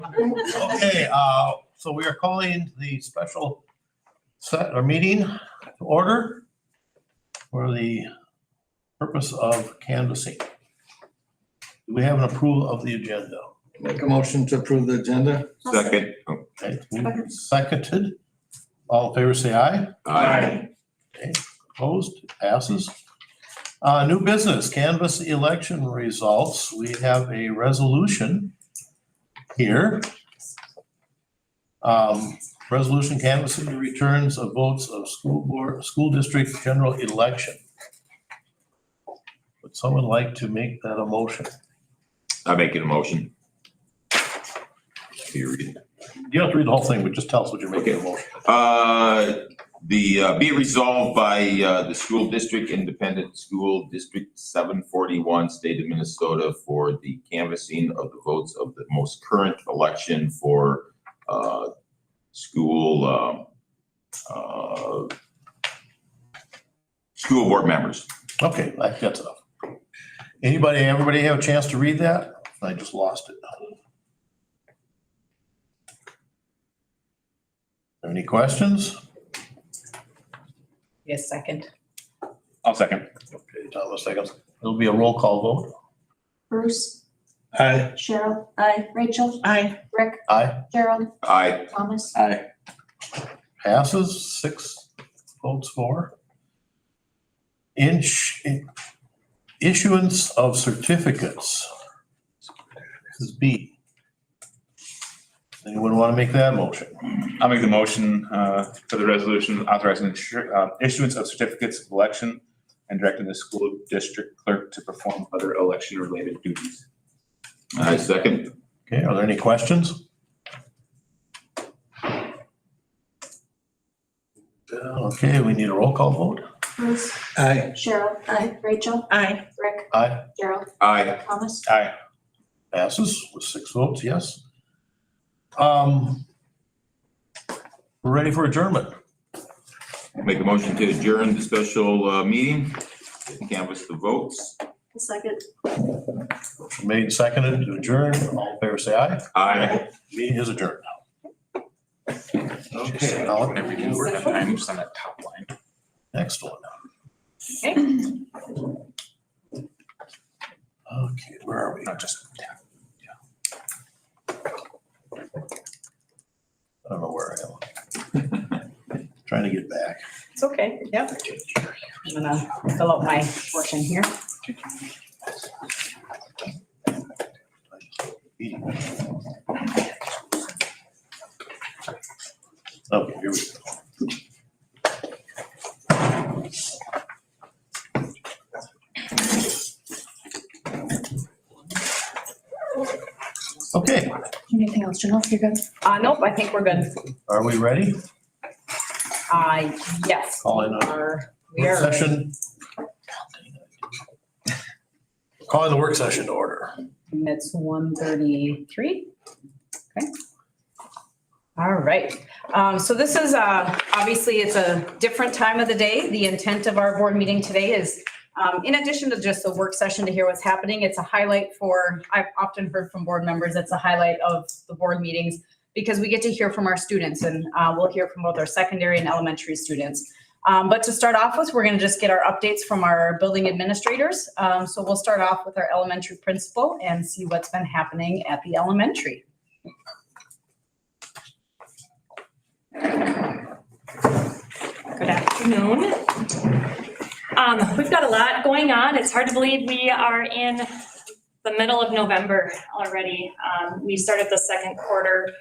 Okay, so we are calling the special meeting to order for the purpose of canvassing. Do we have an approval of the agenda? Make a motion to approve the agenda. Second. Okay, seconded. All in favor, say aye. Aye. Okay, opposed, passes. New business, canvass election results. We have a resolution here. Resolution canvassing the returns of votes of school district general election. Would someone like to make that a motion? I make it a motion. You read it. You don't have to read the whole thing, but just tell us what you're making a motion. Be it resolved by the school district, Independent School District 741, state of Minnesota, for the canvassing of the votes of the most current election for school board members. Okay, that's enough. Everybody have a chance to read that? I just lost it. Any questions? Yes, second. I'll second. Okay, Thomas seconds. It'll be a roll call vote. Bruce, Aye. Cheryl, aye. Rachel, Aye. Rick, Aye. Gerald, Aye. Thomas. Aye. Passes, 6 votes for. Issuance of certificates. This is B. Anyone want to make that motion? I'll make the motion for the resolution authorizing issuance of certificates of election and directing the school district clerk to perform other election-related duties. I second. Okay, are there any questions? Okay, we need a roll call vote. Bruce, Aye. Cheryl, aye. Rachel, Aye. Rick, Aye. Gerald, Aye. Thomas. Aye. Passes with 6 votes, yes. We're ready for adjournment. Make a motion to adjourn the special meeting, canvass the votes. A second. Motion made and seconded to adjourn. All in favor, say aye. Aye. Meeting is adjourned. Okay, now Whenever you do work on time, just on that top line. next one. Okay. Okay, where are we? Not just. I don't know where I am. Trying to get back. It's okay. Yep. I'm gonna fill out my portion here. Okay, here we go. Okay, Anything else, Janelle? You're good? Nope, I think we're good. are we ready? Yes. Calling a We work are ready. session. Calling the work session to order. And it's 1:33. Okay. All right. So this is, obviously it's a different time of the day. The intent of our board meeting today is, in addition to just a work session to hear what's happening, it's a highlight for, I've often heard from board members, it's a highlight of the board meetings because we get to hear from our students and we'll hear from both our secondary and elementary students. But to start off with, we're going to just get our updates from our building administrators. So we'll start off with our elementary principal and see what's been happening at the elementary. Good afternoon. We've got a lot going on. It's hard to believe we are in the middle of November already. We started the second quarter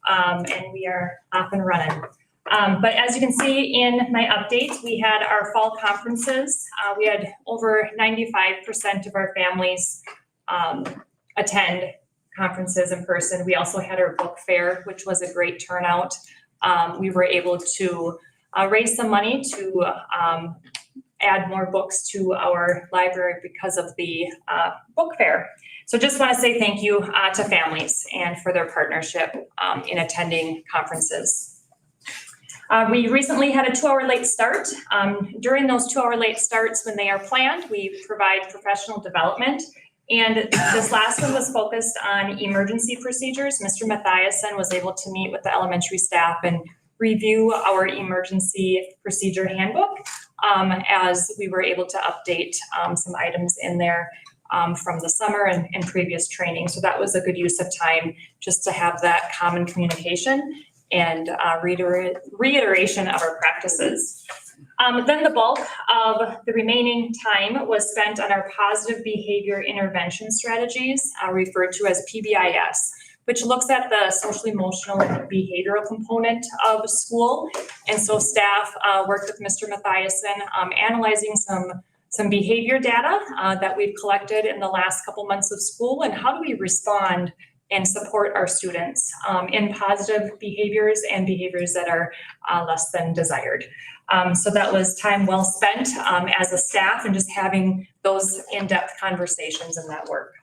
and we are off and running. But as you can see in my update, we had our fall conferences. We had over 95% of our families attend conferences in person. We also had our book fair, which was a great turnout. We were able to raise some money to add more books to our library because of the book fair. So just want to say thank you to families and for their partnership in attending conferences. We recently had a 2-hour late start. During those 2-hour late starts, when they are planned, we provide professional development And this last one was focused on emergency procedures. Mr. Mathiasen was able to meet with the elementary staff and review our emergency procedure handbook as we were able to update some items in there from the summer and previous training. So that was a good use of time just to have that common communication and reiteration of our practices. Then the bulk of the remaining time was spent on our positive behavior intervention strategies, referred to as PBIS, which looks at the social, emotional, and behavioral component of school. And so staff worked with Mr. Mathiasen analyzing some behavior data that we've collected in the last couple months of school, and how do we respond and support our students in positive behaviors and behaviors that are less than desired. So that was time well spent as a staff and just having those in-depth conversations in that work.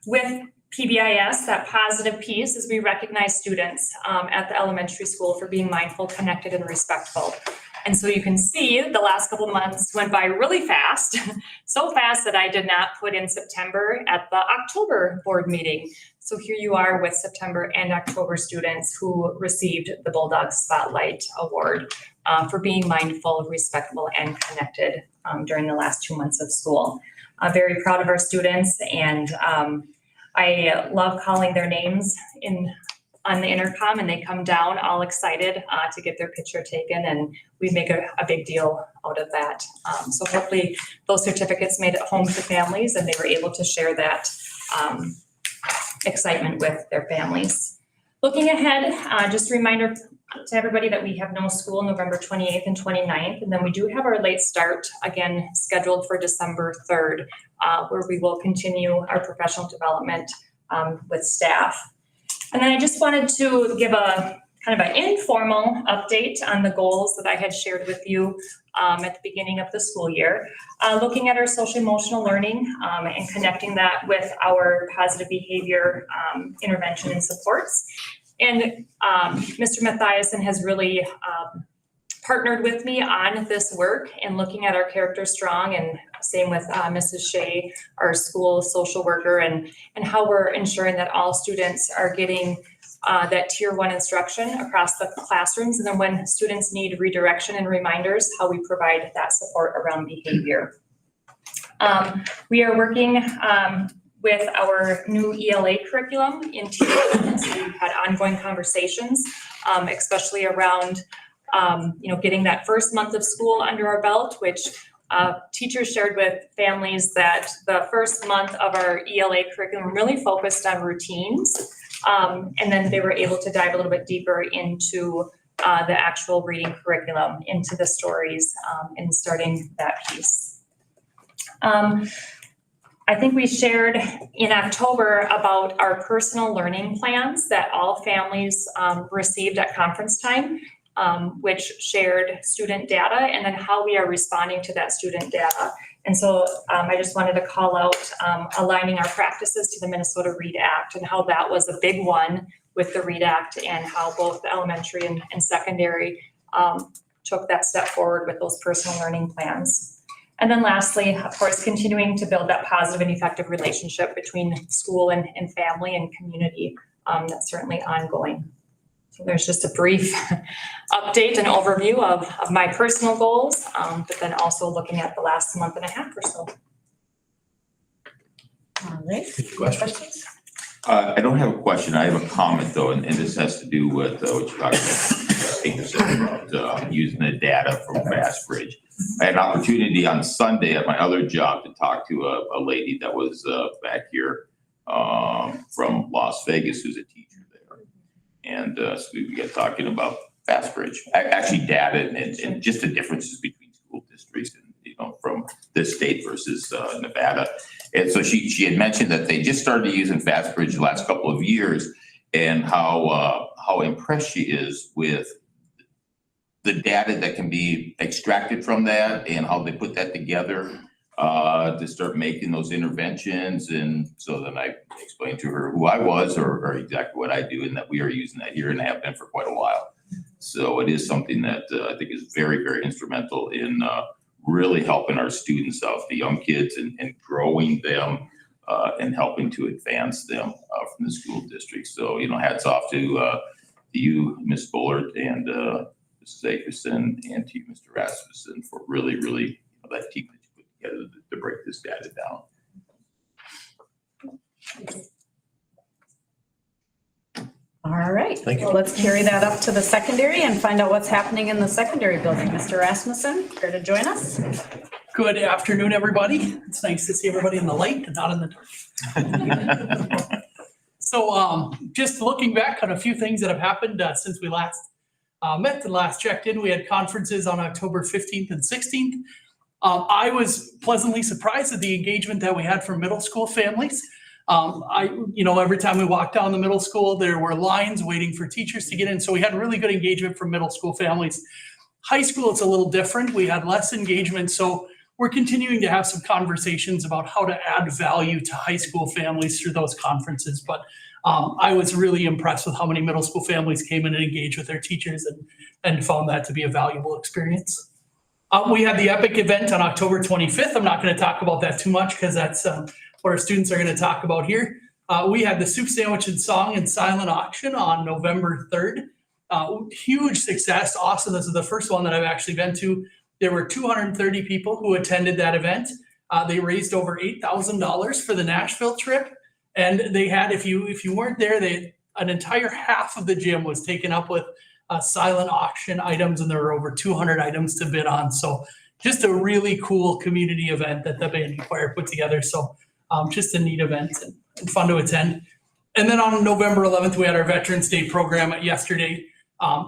With PBIS, that positive piece is we recognize students at the elementary school for being mindful, connected, and respectful. And so you can see the last couple of months went by really fast, so fast that I did not put in September at the October board meeting. So here you are with September and October students who received the Bulldog Spotlight Award for being mindful, respectful, and connected during the last 2 months of school. I'm very proud of our students, and I love calling their names on the intercom, and they come down all excited to get their picture taken, and we make a big deal out of that. So hopefully those certificates made it home to families and they were able to share that excitement with their families. Looking ahead, just a reminder to everybody that we have no school November 28th and 29th, and then we do have our late start again scheduled for December 3rd, where we will continue our professional development with staff. And then I just wanted to give a kind of an informal update on the goals that I had shared with you at the beginning of the school year, looking at our social emotional learning and connecting that with our positive behavior intervention and supports. And Mr. Mathiasen has really partnered with me on this work and looking at our Character Strong, and same with Mrs. Shea, our school social worker, and how we're ensuring that all students are getting that tier 1 instruction across the classrooms. And then when students need redirection and reminders, how we provide that support around behavior. We are working with our new ELA curriculum in tier 1. So we've had ongoing conversations, especially around getting that first month of school under our belt, which teachers shared with families that the first month of our ELA curriculum really focused on routines. And then they were able to dive a little bit deeper into the actual reading curriculum, into the stories, and starting that piece. I think we shared in October about our personal learning plans that all families received at conference time, which shared student data and then how we are responding to that student data. And so I just wanted to call out aligning our practices to the Minnesota READ Act and how that was a big one with the READ Act, and how both the elementary and secondary took that step forward with those personal learning plans. And then lastly, of course, continuing to build that positive and effective relationship between school and family and community. That's certainly ongoing. So there's just a brief update and overview of my personal goals, but then also looking at the last month and a half or so. All right. Questions? I don't have a question. I have a comment though, and this has to do with what you talked about. I think about using the data from FastBridge. I had an opportunity on Sunday at my other job to talk to a lady that was back here from Las Vegas, who's a teacher there. And so we got talking about FastBridge, actually data and just the differences between school districts and, from this state versus Nevada. And so she had mentioned that they just started using FastBridge the last couple of years, and how impressed she is with the data that can be extracted from that and how they put that together to start making those interventions. And so then I explained to her who I was or exactly what I do, and that we are using that here and have been for quite a while. So it is something that I think is very, very instrumental in really helping our students out, the young kids, and growing them and helping to advance them from the school district. So, hats off to you, Ms. Bullard, and Mrs. Akerson, and to you, Mr. Rasmussen, for really, that team that you put together to break this data down. All right. Thank you. Let's carry that up to the secondary and find out what's happening in the secondary building. Mr. Rasmussen, care to join us? Good afternoon, everybody. It's nice to see everybody in the light and not in the dark. So just looking back on a few things that have happened since we last met and last checked in, we had conferences on October 15th and 16th. I was pleasantly surprised at the engagement that we had from middle school families. Every time we walked down the middle school, there were lines waiting for teachers to get in. So we had really good engagement from middle school families. High school, it's a little different. We had less engagement. So we're continuing to have some conversations about how to add value to high school families through those conferences. But I was really impressed with how many middle school families came in and engaged with their teachers and found that to be a valuable experience. We had the EPIC event on October 25th. I'm not going to talk about that too much because that's what our students are going to talk about here. We had the soup sandwich and song and silent auction on November 3rd. Huge success. Awesome. This is the first one that I've actually been to. There were 230 people who attended that event. They raised over $8,000 for the Nashville trip. And they had, if you weren't there, an entire half of the gym was taken up with silent auction items, and there were over 200 items to bid on. So just a really cool community event that the band and choir put together. So just a neat event and fun to attend. And then on November 11th, we had our Veterans Day program yesterday.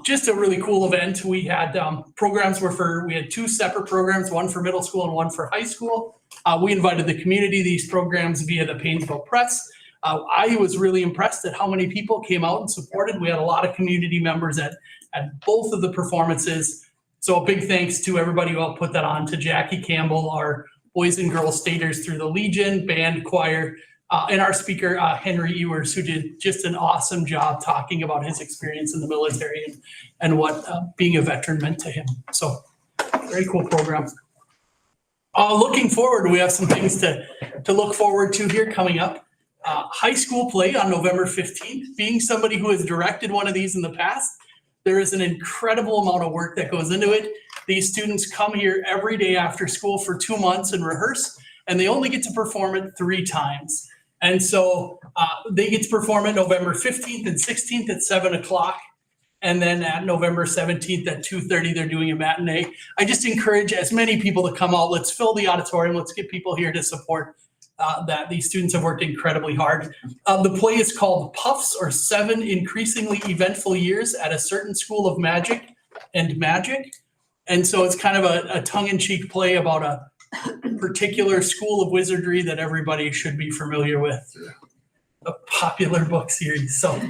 Just a really cool event. We had programs we had two separate programs, one for middle school and one for high school. We invited the community to these programs via the Painesville Press. I was really impressed at how many people came out and supported. We had a lot of community members at both of the performances. So a big thanks to everybody who helped put that on, to Jackie Campbell, our boys and girls staters through the Legion, band, choir, and our speaker, Henry Ewers, who did just an awesome job talking about his experience in the military and what being a veteran meant to him. So very cool program. Looking forward, we have some things to look forward to here coming up. High school play on November 15th. Being somebody who has directed one of these in the past, there is an incredible amount of work that goes into it. These students come here every day after school for 2 months and rehearse, and they only get to perform it 3 times. And so they get to perform it November 15th and 16th at 7 o'clock. And then at November 17th at 2:30, they're doing a matinee. I just encourage as many people to come out. Let's fill the auditorium. Let's get people here to support that. These students have worked incredibly hard. The play is called Puffs, or 7 Increasingly Eventful Years at a Certain School of Magic and Magic. And so it's kind of a tongue-in-cheek play about a particular school of wizardry that everybody should be familiar with. A popular book series. So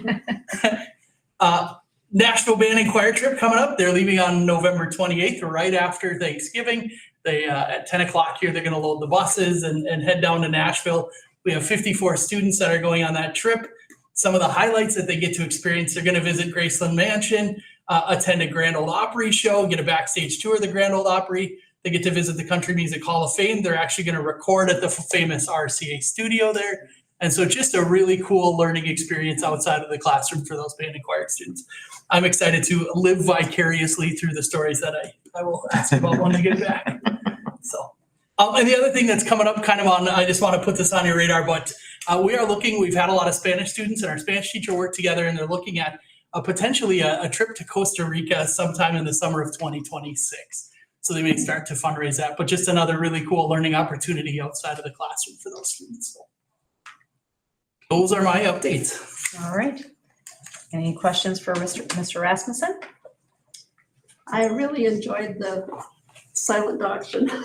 Nashville Band and Choir trip coming up. They're leaving on November 28th, right after Thanksgiving. They at 10 o'clock here, they're going to load the buses and head down to Nashville. We have 54 students that are going on that trip. Some of the highlights that they get to experience, they're going to visit Graceland Mansion, attend a Grand Ole Opry show, get a backstage tour of the Grand Ole Opry. They get to visit the Country Music Hall of Fame. They're actually going to record at the famous RCA studio there. And so just a really cool learning experience outside of the classroom for those band and choir students. I'm excited to live vicariously through the stories that I will ask about when they get back. So, and the other thing that's coming up kind of on, I just want to put this on your radar, but we've had a lot of Spanish students and our Spanish teacher work together, and they're looking at potentially a trip to Costa Rica sometime in the summer of 2026. So they may start to fundraise that, but just another really cool learning opportunity outside of the classroom for those students. So those are my updates. All right. Any questions for Mr. Rasmussen? I really enjoyed the silent auction. All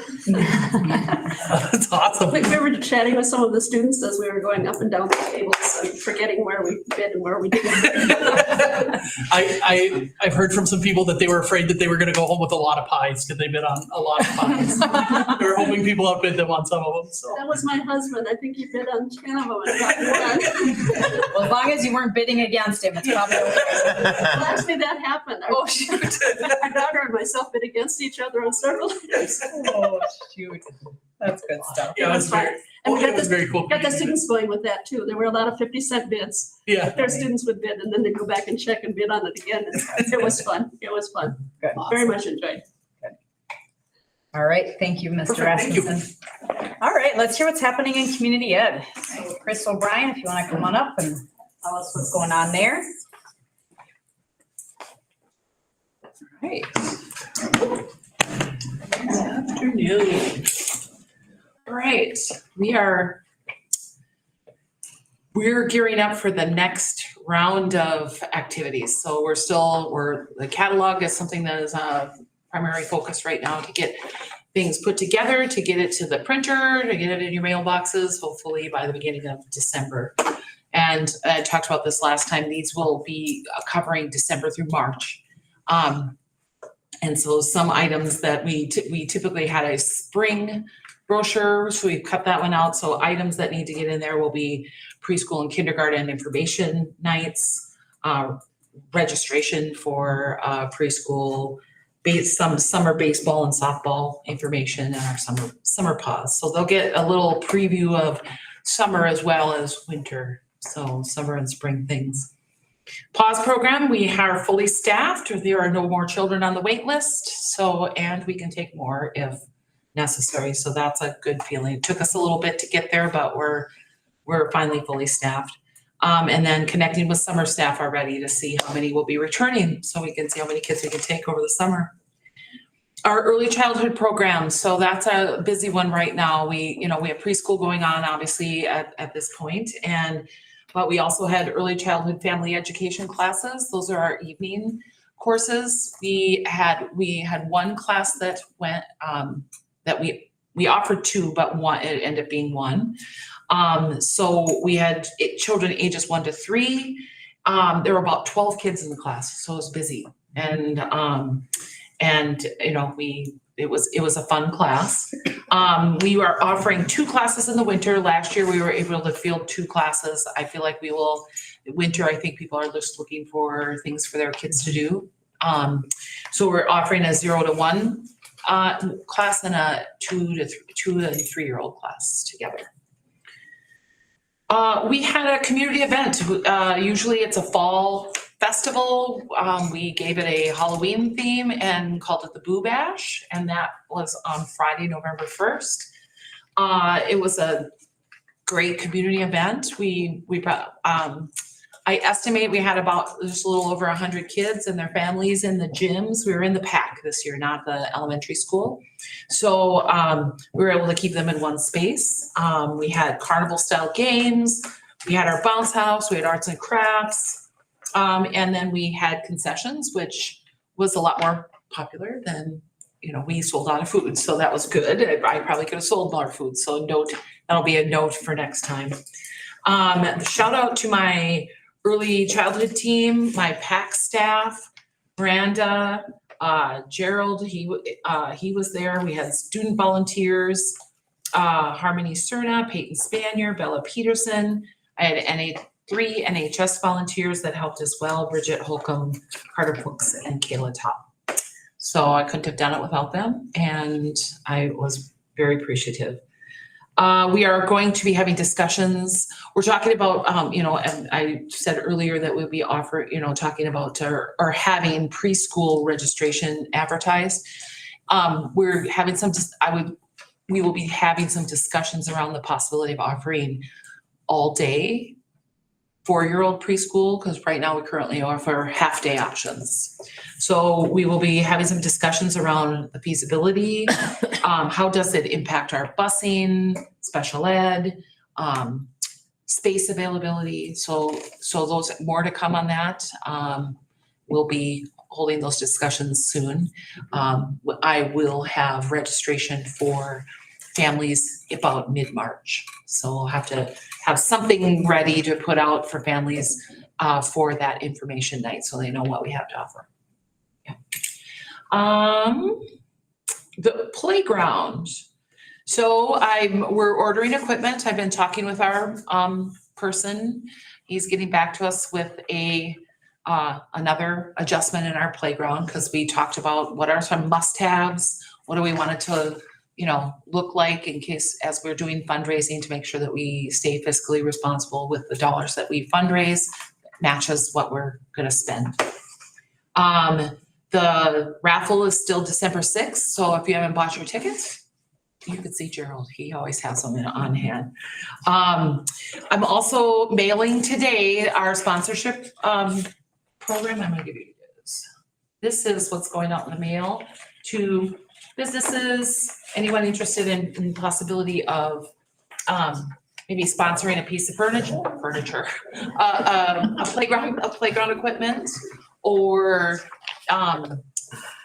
That's awesome. We were chit-chatting with some of the students as we were going up and down the tables and forgetting where we bid and where we didn't. I've heard from some people that they were afraid that they were gonna go home with a lot of pies because they bid on a lot of pies. They were hoping people outbid them on some of them, so. That was my husband. I think he bid on 10 of them and got one. Well, as long as you weren't bidding against him, it's probably okay. Well, actually, that happened. Oh, shoot. My daughter and myself bid against each other on several items. Oh, shoot. That's good stuff. Yeah, it was very, And we it got was the, very cool. got the students going with that too. There were a lot of 50-cent bids. Yeah. Their students would bid and then they'd go back and check and bid on it again. It was fun. It was fun. Good. Very much enjoyed. All right, thank you, Mr. Perfect, thank you. Rasmussen. All right, let's hear what's happening in community ed. So Chris O'Brien, if you want to come on up and tell us what's going on there. All right. Good afternoon. All right, we're gearing up for the next round of activities. So the catalog is something that is a primary focus right now to get things put together, to get it to the printer, to get it in your mailboxes, hopefully by the beginning of December. And I talked about this last time. These will be covering December through March. And so some items that we typically had a spring brochure, so we've cut that one out. So items that need to get in there will be preschool and kindergarten information nights, registration for preschool, some summer baseball and softball information, and our summer pause. So they'll get a little preview of summer as well as winter. So summer and spring things. Pause program, we are fully staffed. There are no more children on the wait list. So, and we can take more if necessary. So that's a good feeling. It took us a little bit to get there, but we're finally fully staffed. And then connecting with summer staff already to see how many will be returning so we can see how many kids we can take over the summer. Our early childhood program, so that's a busy one right now. We have preschool going on obviously at this point, but we also had early childhood family education classes. Those are our evening courses. We had one class that went that we offered two, but one it ended up being one. So we had children ages 1 to 3. There were about 12 kids in the class, so it was busy. And it was a fun class. We were offering 2 classes in the winter. Last year we were able to field 2 classes. I feel like we will, winter, I think people are just looking for things for their kids to do. So we're offering a 0 to 1 class and a 2 and 3-year-old class together. We had a community event. Usually it's a fall festival. We gave it a Halloween theme and called it the Boo Bash, and that was on Friday, November 1st. It was a great community event. We brought, I estimate we had about just a little over 100 kids and their families in the gyms. We were in the PAC this year, not the elementary school. So we were able to keep them in one space. We had carnival style games. We had our bounce house. We had arts and crafts. And then we had concessions, which was a lot more popular than, we sold out of food. So that was good. I probably could have sold more food. So that'll be a note for next time. Shout out to my early childhood team, my PAC staff, Miranda, Gerald, he was there. We had student volunteers, Harmony Cerna, Peyton Spanier, Bella Peterson. I had 3 NHS volunteers that helped as well, Bridget Holcomb, Carter Brooks, and Kayla Top. So I couldn't have done it without them, and I was very appreciative. We are going to be having discussions. We're talking about, and I said earlier that we'll be talking about or having preschool registration advertised. We're having we will be having some discussions around the possibility of offering all day 4-year-old preschool, because right now we currently offer half-day options. So we will be having some discussions around the feasibility. How does it impact our busing, special ed, space availability? So those more to come on that. We'll be holding those discussions soon. I will have registration for families about mid-March. So we'll have to have something ready to put out for families for that information night, so they know what we have to offer. Yeah. The playground. So we're ordering equipment. I've been talking with our person. He's getting back to us with another adjustment in our playground, because we talked about what are some must-haves, what do we want it to, look like in case as we're doing fundraising to make sure that we stay fiscally responsible with the dollars that we fundraise, matches what we're gonna spend. The raffle is still December 6th, so if you haven't bought your tickets, you could see Gerald, he always has them on hand. I'm also mailing today our sponsorship program. I'm gonna give you this. This is what's going out in the mail to businesses, anyone interested in possibility of maybe sponsoring a piece of furniture, a playground equipment, or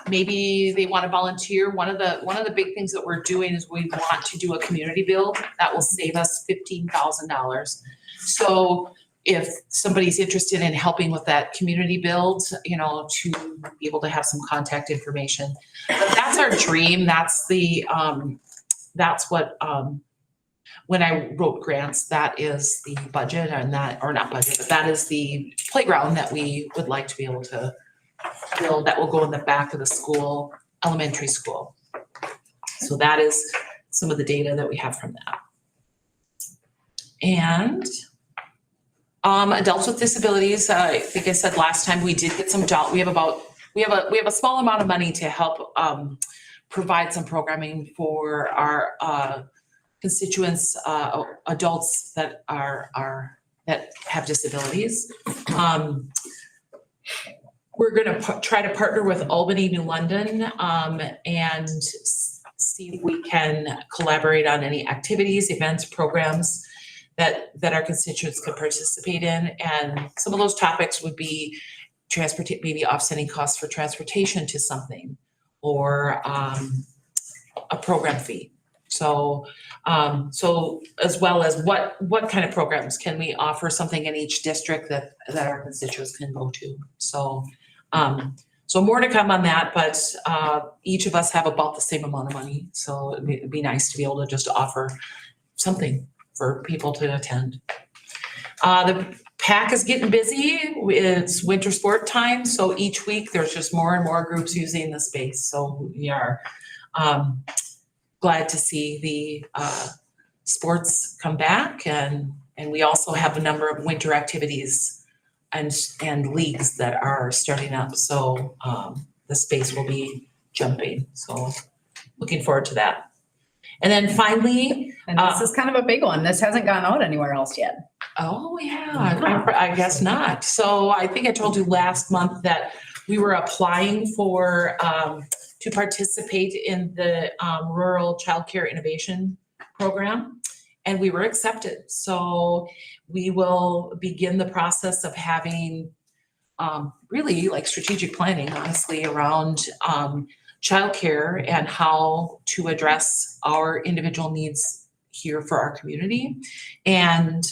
maybe they want to volunteer. One of the big things that we're doing is we want to do a community build that will save us $15,000. So if somebody's interested in helping with that community build, to be able to have some contact information. But that's our dream. That's what, when I wrote grants, that is the budget but that is the playground that we would like to be able to build, that will go in the back of the school, elementary school. So that is some of the data that we have from that. And adults with disabilities, I think I said last time, we did get some we have a small amount of money to help provide some programming for our constituents, adults that that have disabilities. We're gonna try to partner with Albany New London and see if we can collaborate on any activities, events, programs that our constituents could participate in. And some of those topics would be maybe offsetting costs for transportation to something, or a program fee. So as well as what kind of programs can we offer, something in each district that our constituents can go to. So more to come on that, but each of us have about the same amount of money. So it'd be nice to be able to just offer something for people to attend. The PAC is getting busy. It's winter sport time. So each week there's just more and more groups using the space. So we are glad to see the sports come back, and we also have a number of winter activities and leagues that are starting up. So the space will be jumping. So looking forward to that. And then finally, And this is kind of a big one. This hasn't gone out anywhere else yet. oh yeah, I guess not. So I think I told you last month that we were applying for to participate in the Rural Childcare Innovation Program, and we were accepted. So we will begin the process of having really like strategic planning, honestly, around childcare and how to address our individual needs here for our community. And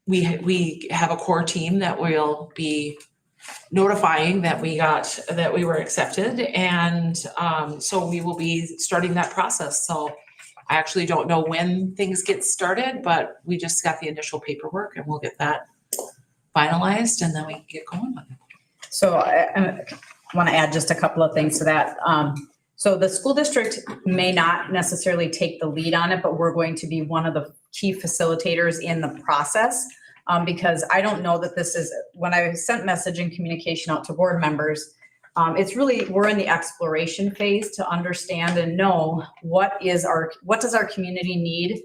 we have a core team that will be notifying that we were accepted. And so we will be starting that process. So I actually don't know when things get started, but we just got the initial paperwork and we'll get that finalized and then we can get going with it. So I want to add just a couple of things to that. So the school district may not necessarily take the lead on it, but we're going to be one of the key facilitators in the process. Because I don't know that this is, when I sent message and communication out to board members, it's really, we're in the exploration phase to understand and know what does our community need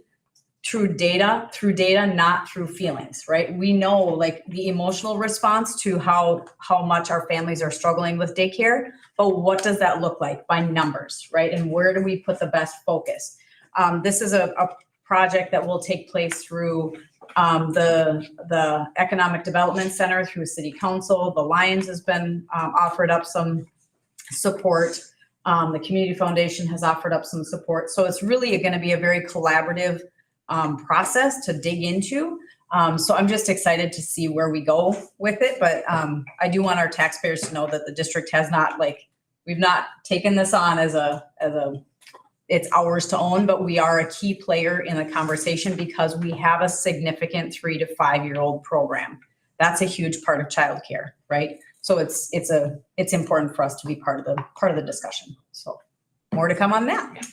through data, not through feelings, right? We know like the emotional response to how much our families are struggling with daycare, but what does that look like by numbers, right? And where do we put the best focus? This is a project that will take place through the Economic Development Center, through City Council. The Lions has been offered up some support. The Community Foundation has offered up some support. So it's really going to be a very collaborative process to dig into. So I'm just excited to see where we go with it. But I do want our taxpayers to know that the district has not, we've not taken this on as it's ours to own, but we are a key player in the conversation because we have a significant 3 to 5 year old program. That's a huge part of childcare, right? So it's important for us to be part of the discussion. So more to come on that.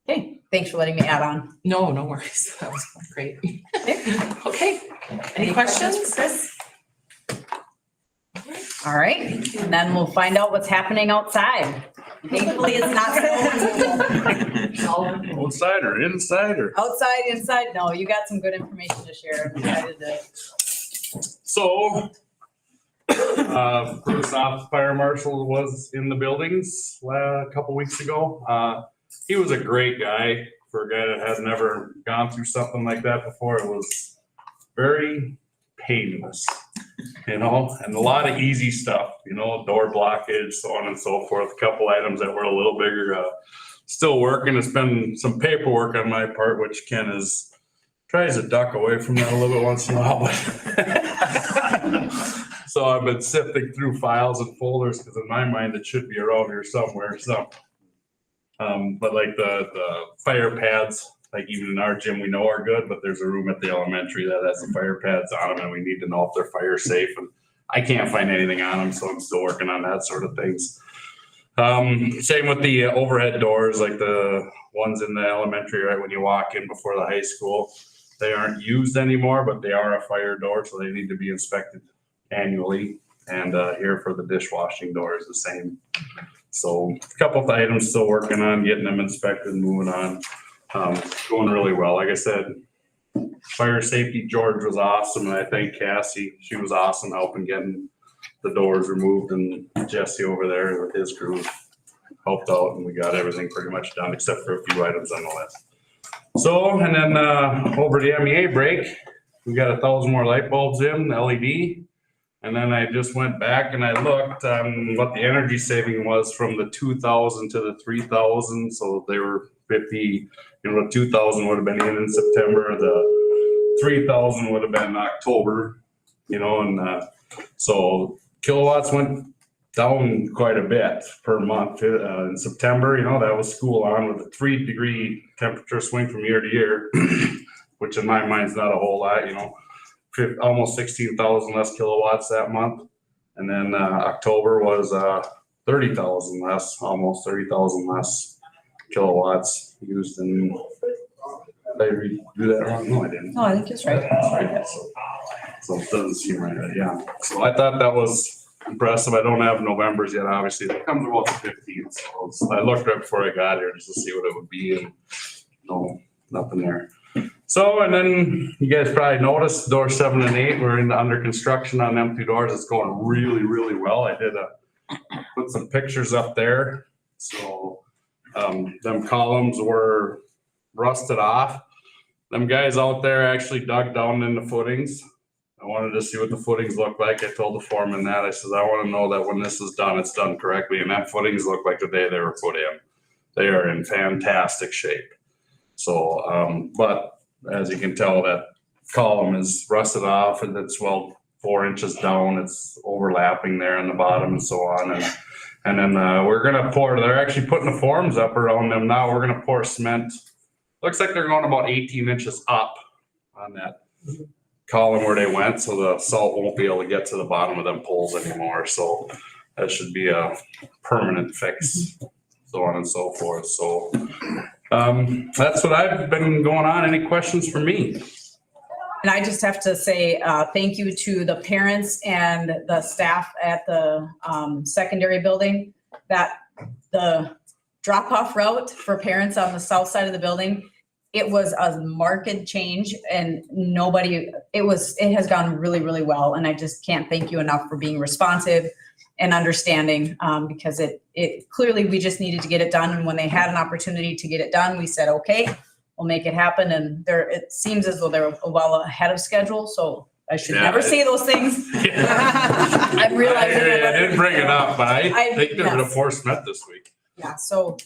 Okay, thanks for letting me add on. No, no worries. That was great. Okay, any questions? Chris? All right, and then we'll find out what's happening outside. Thankfully, it's not snowing. Outside or inside or? Outside, inside, no, you got some good information to share. I'm excited to. So, first off, fire marshal was in the buildings a couple weeks ago. He was a great guy for a guy that had never gone through something like that before. It was very painless, and a lot of easy stuff, door blockage, so on and so forth. A couple items that were a little bigger, still working. It's been some paperwork on my part, which Ken tries to duck away from that a little bit once in a while. But so I've been sifting through files and folders because in my mind it should be around here somewhere. So, but like the fire pads, like even in our gym, we know are good, but there's a room at the elementary that has the fire pads on them, and we need to know if they're fire safe. And I can't find anything on them, so I'm still working on that sort of things. Same with the overhead doors, like the ones in the elementary, right when you walk in before the high school. They aren't used anymore, but they are a fire door, so they need to be inspected annually. And here for the dishwashing door is the same. So a couple of items still working on getting them inspected and moving on. Going really well. Like I said, fire safety, George was awesome, and I thank Cassie. She was awesome helping getting the doors removed, and Jesse over there with his crew helped out, and we got everything pretty much done except for a few items on the list. So, and then over the MEA break, we got 1,000 more light bulbs in, LED. And then I just went back and I looked on what the energy saving was from the 2,000 to the 3,000. So they were 50, 2,000 would have been in September. The 3,000 would have been in October, and so kilowatts went down quite a bit per month. In September, that was school on with a 3-degree temperature swing from year to year, which in my mind is not a whole lot, almost 16,000 less kilowatts that month. And then October was 30,000 less, almost 30,000 less kilowatts used in. Did I do that wrong? No, I didn't. No, I think it's right. So it doesn't seem right, yeah. So I thought that was impressive. I don't have November's yet, obviously. It comes about the 15th. So I looked right before I got here just to see what it would be, and no, nothing there. So, and then you guys probably noticed door 7 and 8, we're under construction on them 2 doors. It's going really, really well. I did put some pictures up there. So, them columns were rusted off. Them guys out there actually dug down in the footings. I wanted to see what the footings look like. I told the foreman that. I said, I want to know that when this is done, it's done correctly. And that footings look like the day they were put in. They are in fantastic shape. So, but as you can tell, that column is rusted off and it's 4 inches down. It's overlapping there on the bottom and so on. And then we're going to pour, they're actually putting the forms up around them now. We're going to pour cement. Looks like they're going about 18 inches up on that column where they went. So the salt won't be able to get to the bottom of them poles anymore. So that should be a permanent fix, so on and so forth. So that's what I've been going on. Any questions for me? And I just have to say thank you to the parents and the staff at the secondary building. That the drop-off route for parents on the south side of the building, it was a marked change, and it has gone really, really well. And I just can't thank you enough for being responsive and understanding, because it clearly we just needed to get it done. And when they had an opportunity to get it done, we said, okay, we'll make it happen. And it seems as though they're well ahead of schedule. So I should never say those things. Yeah. I'm realizing I didn't bring it up, but I think they're going to yes. pour cement this week. Yeah, so,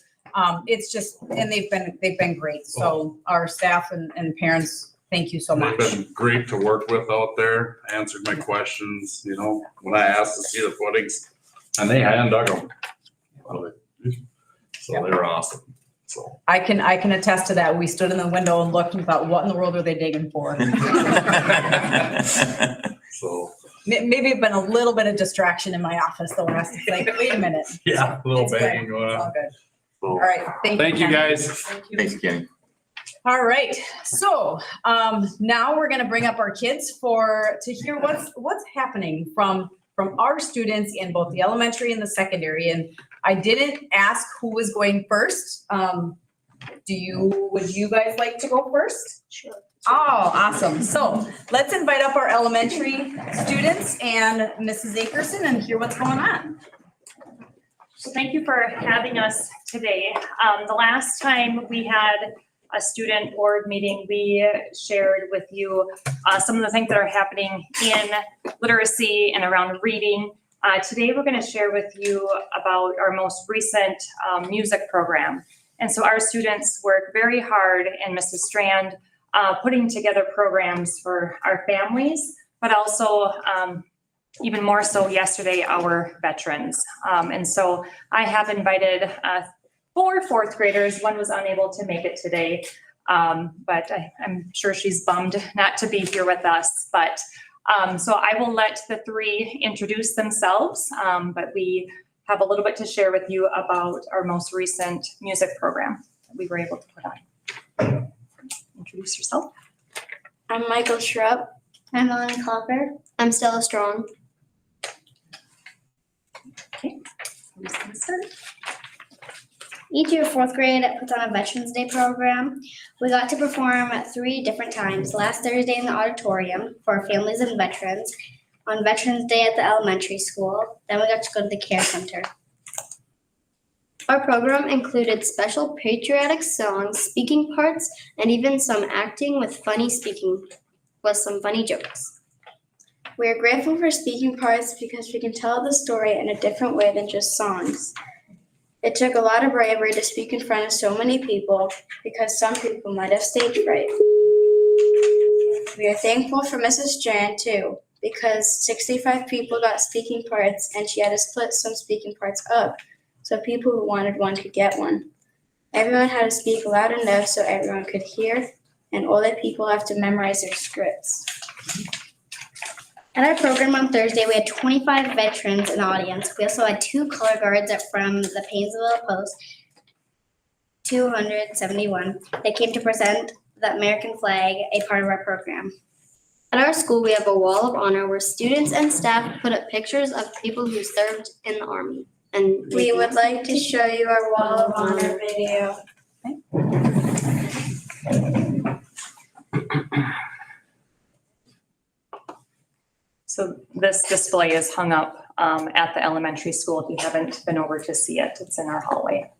it's just, and they've been great. So our staff and parents, thank you so They've much. been great to work with out there, answered my questions, you know, when I asked to see the footings, and they hand dug them. So they were awesome, so. I can attest to that. We stood in the window and looked and thought, what in the world are they digging for? So, Maybe it's been a little bit of distraction in my office the last, like, wait a minute. yeah, a little It's good. banging going It's all on. good. All So, right, thank you. thank you, Ken. guys. Thanks, Kenny. All right, so now we're gonna bring up our kids to hear what's happening from our students in both the elementary and the secondary. And I didn't ask who was going first. Would you guys like to go first? Sure. Oh, awesome. So let's invite up our elementary students and Mrs. Akerson and hear what's going on. So thank you for having us today. The last time we had a student board meeting, we shared with you some of the things that are happening in literacy and around reading. Today, we're going to share with you about our most recent music program. And so our students work very hard, and Mrs. Strand putting together programs for our families, but also even more so yesterday, our veterans. And so I have invited 4 fourth graders. One was unable to make it today, but I'm sure she's bummed not to be here with us. But so I will let the 3 introduce themselves, but we have a little bit to share with you about our most recent music program that we were able to put on. Introduce yourself. I'm Michael Schrupp. I'm Melanie Klopper. I'm Stella Strong. Okay, who's gonna start? Each year, 4th grade puts on a Veterans Day program. We got to perform at 3 different times. Last Thursday in the auditorium for families and veterans. On Veterans Day at the elementary school. Then we got to go to the care center. Our program included special patriotic songs, speaking parts, and even some acting with some funny jokes. We are grateful for speaking parts because we can tell the story in a different way than just songs. It took a lot of bravery to speak in front of so many people because some people might have stage fright. We are thankful for Mrs. Strand too, because 65 people got speaking parts and she had to split some speaking parts up so people who wanted one could get one. Everyone had to speak loud enough so everyone could hear, and all the people have to memorize their scripts. At our program on Thursday, we had 25 veterans in the audience. We also had 2 color guards from the Painesville Post, 271. They came to present the American flag, a part of our program. At our school, we have a wall of honor where students and staff put up pictures of people who served in the Army. And we would like to show you our wall of honor video. So this display is hung up at the elementary school. If you haven't been over to see it, it's in our hallway.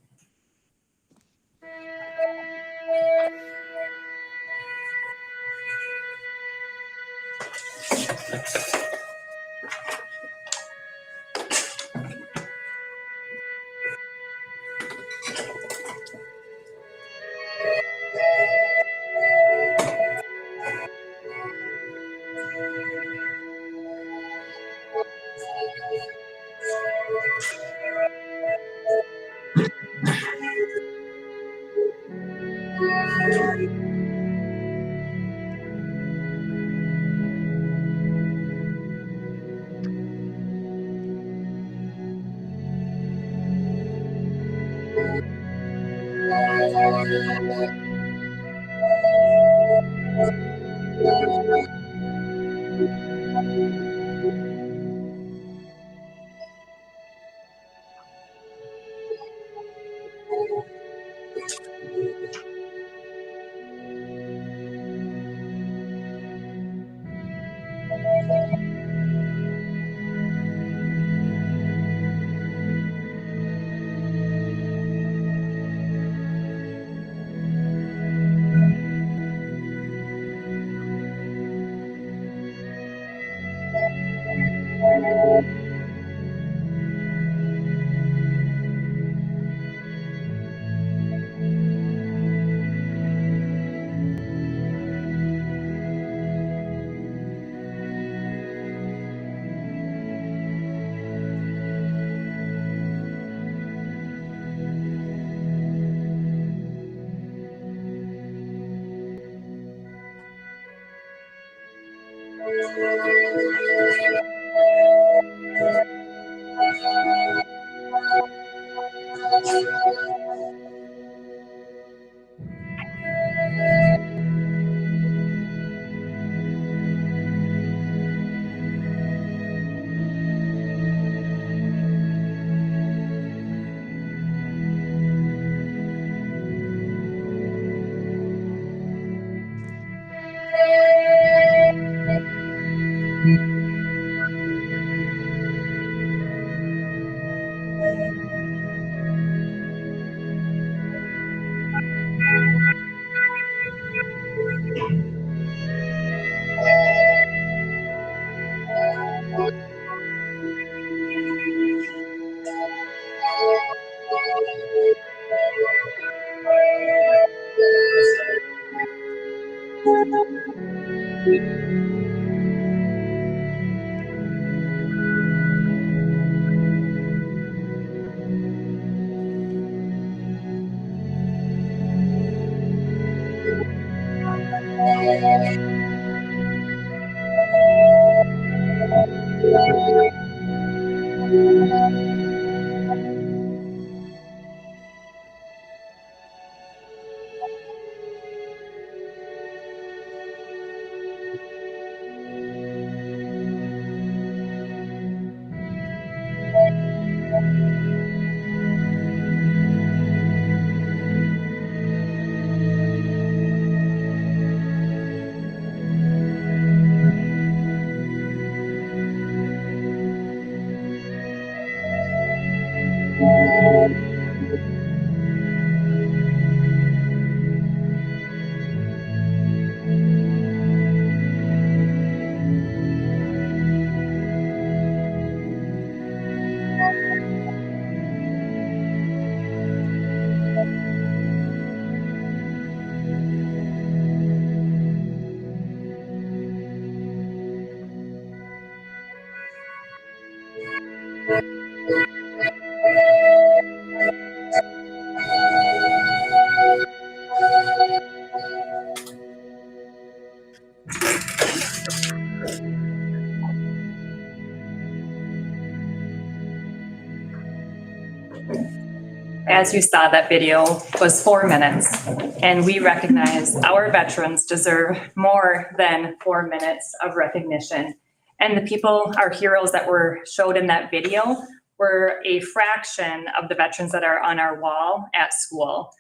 As you saw, that video was 4 minutes, and we recognize our veterans deserve more than 4 minutes of recognition. And the people, our heroes that were showed in that video, were a fraction of the veterans that are on our wall at school.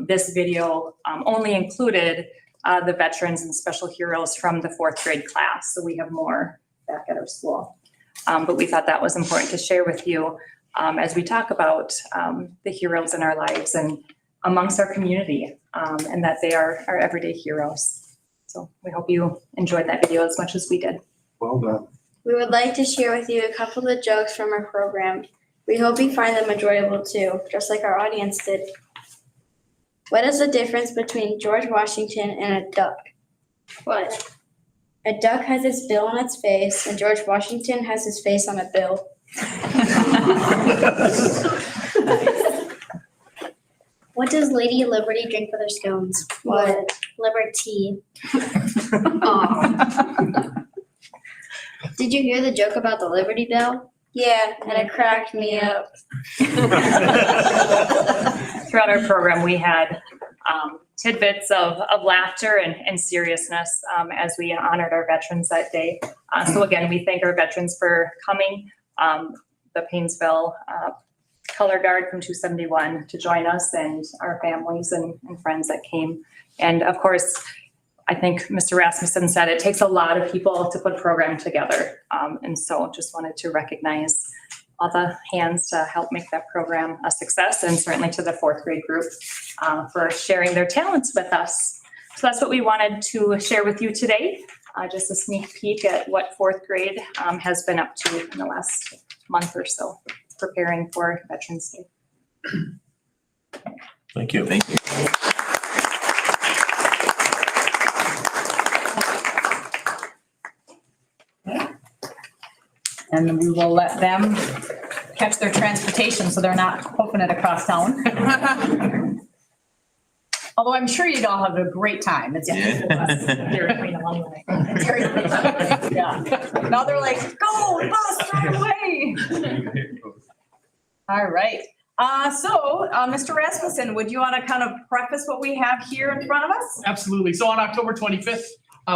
This video only included the veterans and special heroes from the 4th grade class, so we have more back at our school. But we thought that was important to share with you as we talk about the heroes in our lives and amongst our community, and that they are our everyday heroes. So we hope you enjoyed that video as much as we did. Well done. We would like to share with you a couple of jokes from our program. We hope you find them enjoyable too, just like our audience did. What is the difference between George Washington and a duck? What? A duck has its bill on its face, and George Washington has his face on a bill. What does Lady Liberty drink with her scones? What? Liberty. Did you hear the joke about the Liberty Bell? Yeah, and it cracked me up. Throughout our program, we had tidbits of laughter and seriousness as we honored our veterans that day. So again, we thank our veterans for coming, the Painesville Color Guard from 271 to join us, and our families and friends that came. And of course, I think Mr. Rasmussen said it takes a lot of people to put a program together. And so just wanted to recognize all the hands to help make that program a success, and certainly to the 4th grade group for sharing their talents with us. So that's what we wanted to share with you today. Just a sneak peek at what 4th grade has been up to in the last month or so, preparing for Veterans Day. Thank you. Thank you. And we will let them catch their transportation so they're not hoofing it across town. Although I'm sure you'd all have a great time. It's Dairy Queen alumni. Yeah. Now they're like, go, bus, run away. All right. Mr. Rasmussen, would you want to kind of preface what we have here in front of us? Absolutely. So on October 25th,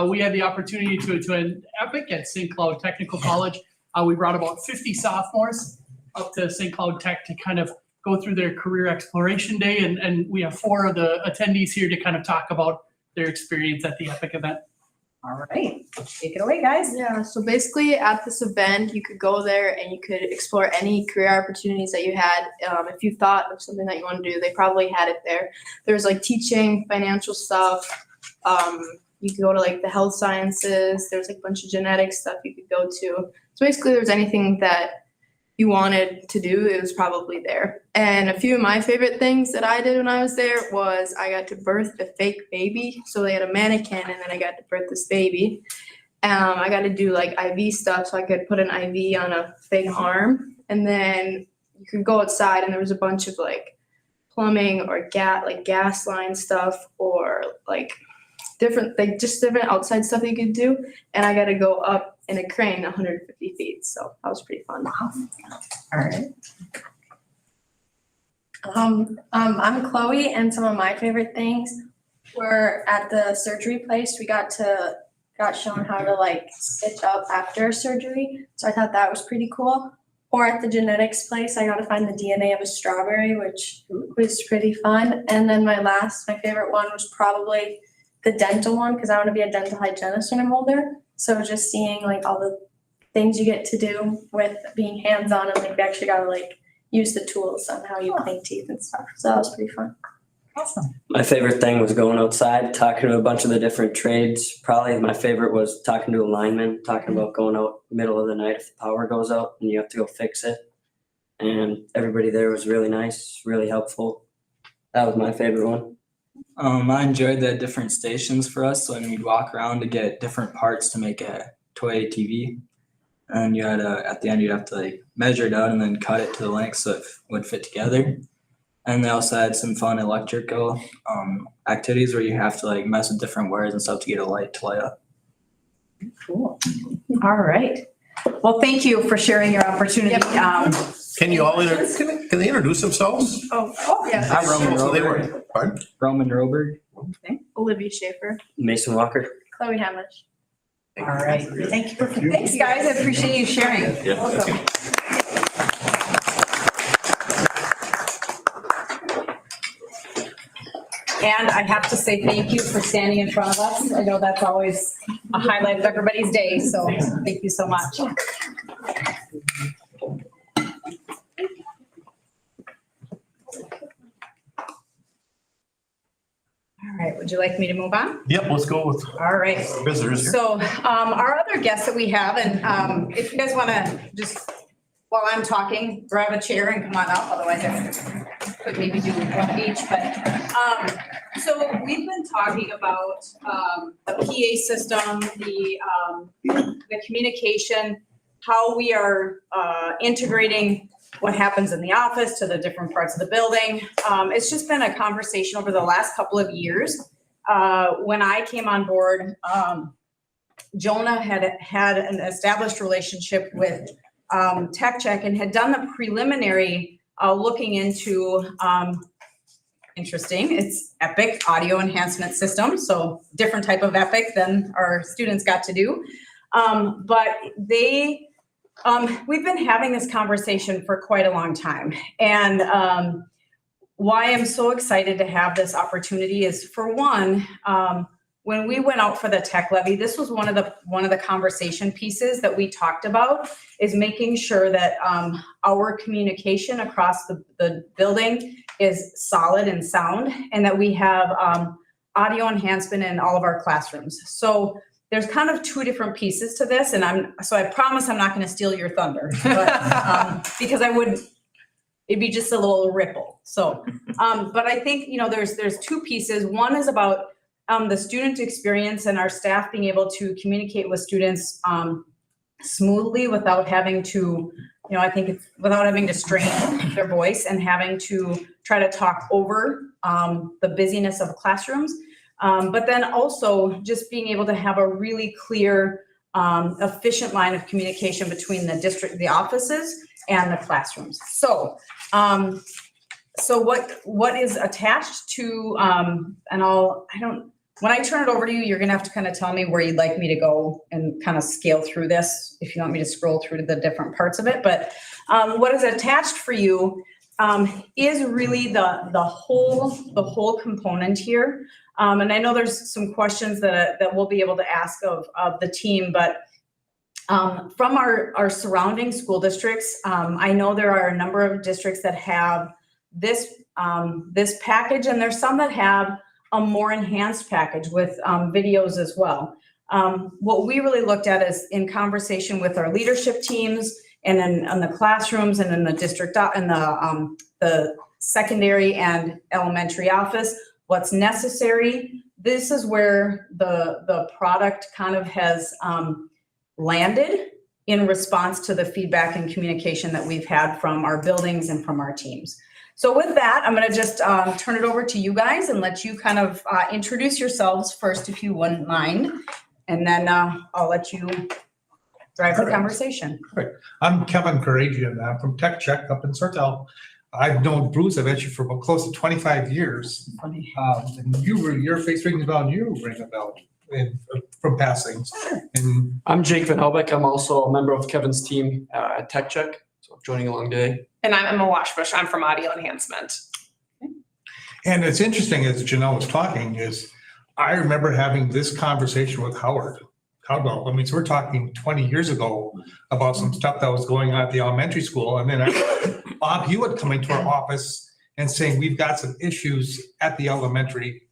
we had the opportunity to an epic at St. Cloud Technical College. We brought about 50 sophomores up to St. Cloud Tech to kind of go through their career exploration day. And we have 4 of the attendees here to kind of talk about their experience at the epic event. All right, take it away, guys. Yeah, so basically at this event, you could go there and you could explore any career opportunities that you had. If you thought of something that you want to do, they probably had it there. There's like teaching, financial stuff. You could go to like the health sciences. There's like a bunch of genetic stuff you could go to. So basically there's anything that you wanted to do, it was probably there. And a few of my favorite things that I did when I was there was I got to birth a fake baby. So they had a mannequin and then I got to birth this baby. I got to do like IV stuff, so I could put an IV on a fake arm. And then you could go outside and there was a bunch of like plumbing or gas line stuff or like different outside stuff you could do. And I got to go up in a crane 150 feet. So that was pretty fun. All right. I'm Chloe, and some of my favorite things were at the surgery place. We got shown how to like stitch up after surgery. So I thought that was pretty cool. Or at the genetics place, I got to find the DNA of a strawberry, which was pretty fun. And then my favorite one was probably the dental one, because I want to be a dental hygienist when I'm older. So just seeing like all the things you get to do with being hands-on and like we actually got to like use the tools on how you clean teeth and stuff. So that was pretty fun. Awesome. My favorite thing was going outside, talking to a bunch of the different trades. Probably my favorite was talking to a lineman, talking about going out middle of the night if the power goes out and you have to go fix it. And everybody there was really nice, really helpful. That was my favorite one. I enjoyed the different stations for us. So when we'd walk around to get different parts to make a toy TV, and you had at the end you'd have to like measure it out and then cut it to the length so it would fit together. And they also had some fun electrical activities where you have to like mess with different wires and stuff to get a light to light up. Cool. All right. Well, thank you for sharing your opportunity. Can you all, can they introduce themselves? Oh yeah. I'm Roman So they Roberg. were, pardon? Roman Roberg. Olivia Schaefer. Mason Walker. Chloe Hamish. All right. Thank you. Thanks, guys. I appreciate you sharing. Yeah. Welcome. And I have to say thank you for standing in front of us. I know that's always a highlight of everybody's day, so thank you so much. All right, would you like me to move on? Yep, let's go with All right. visitors here. So our other guests that we have, and if you guys want to just, while I'm talking, grab a chair and come on up, otherwise I could maybe do one each, but so we've been talking about the PA system, the communication, how we are integrating what happens in the office to the different parts of the building. It's just been a conversation over the last couple of years. When I came on board, Jonah had an established relationship with Tech Check and had done the preliminary looking into, interesting, it's Epic Audio Enhancement System, so different type of Epic than our students got to do. But we've been having this conversation for quite a long time. And why I'm so excited to have this opportunity is, for one, when we went out for the tech levy, this was one of the conversation pieces that we talked about, is making sure that our communication across the building is solid and sound, and that we have audio enhancement in all of our classrooms. So there's kind of two different pieces to this, and I promise I'm not going to steal your thunder, but, because it'd be just a little ripple. So, but I think, there's two pieces. One is about the student experience and our staff being able to communicate with students smoothly without having to, you know, I think it's without having to strain their voice and having to try to talk over the busyness of classrooms. But then also just being able to have a really clear, efficient line of communication between the district, the offices and the classrooms. So, so what is attached to, when I turn it over to you, you're gonna have to kind of tell me where you'd like me to go and kind of scale through this, if you want me to scroll through to the different parts of it. But what is attached for you is really the whole component here. And I know there's some questions that we'll be able to ask of the team, but from our surrounding school districts, I know there are a number of districts that have this package, and there's some that have a more enhanced package with videos as well. What we really looked at is in conversation with our leadership teams and in the classrooms and in the district and the secondary and elementary office, what's necessary. This is where the product kind of has landed in response to the feedback and communication that we've had from our buildings and from our teams. So with that, I'm going to just turn it over to you guys and let you kind of introduce yourselves first, if you wouldn't mind. And then I'll let you drive the conversation. Perfect. I'm Kevin Karagian. I'm from Tech Check up in Sartell. I've known Bruce, I've actually for about close to 25 years. Funny. And your face rings a bell, and you ring a bell from past things. And I'm Jake Van Helbeck. I'm also a member of Kevin's team at Tech Check, so joining along today. And I'm Emma Washbush. I'm from Audio Enhancement. And it's interesting, as Janelle was talking, is I remember having this conversation with Howard Cowbell. I mean, so we're talking 20 years ago about some stuff that was going on at the elementary school. And then Bob Hewitt coming to our office and saying, we've got some issues at the elementary.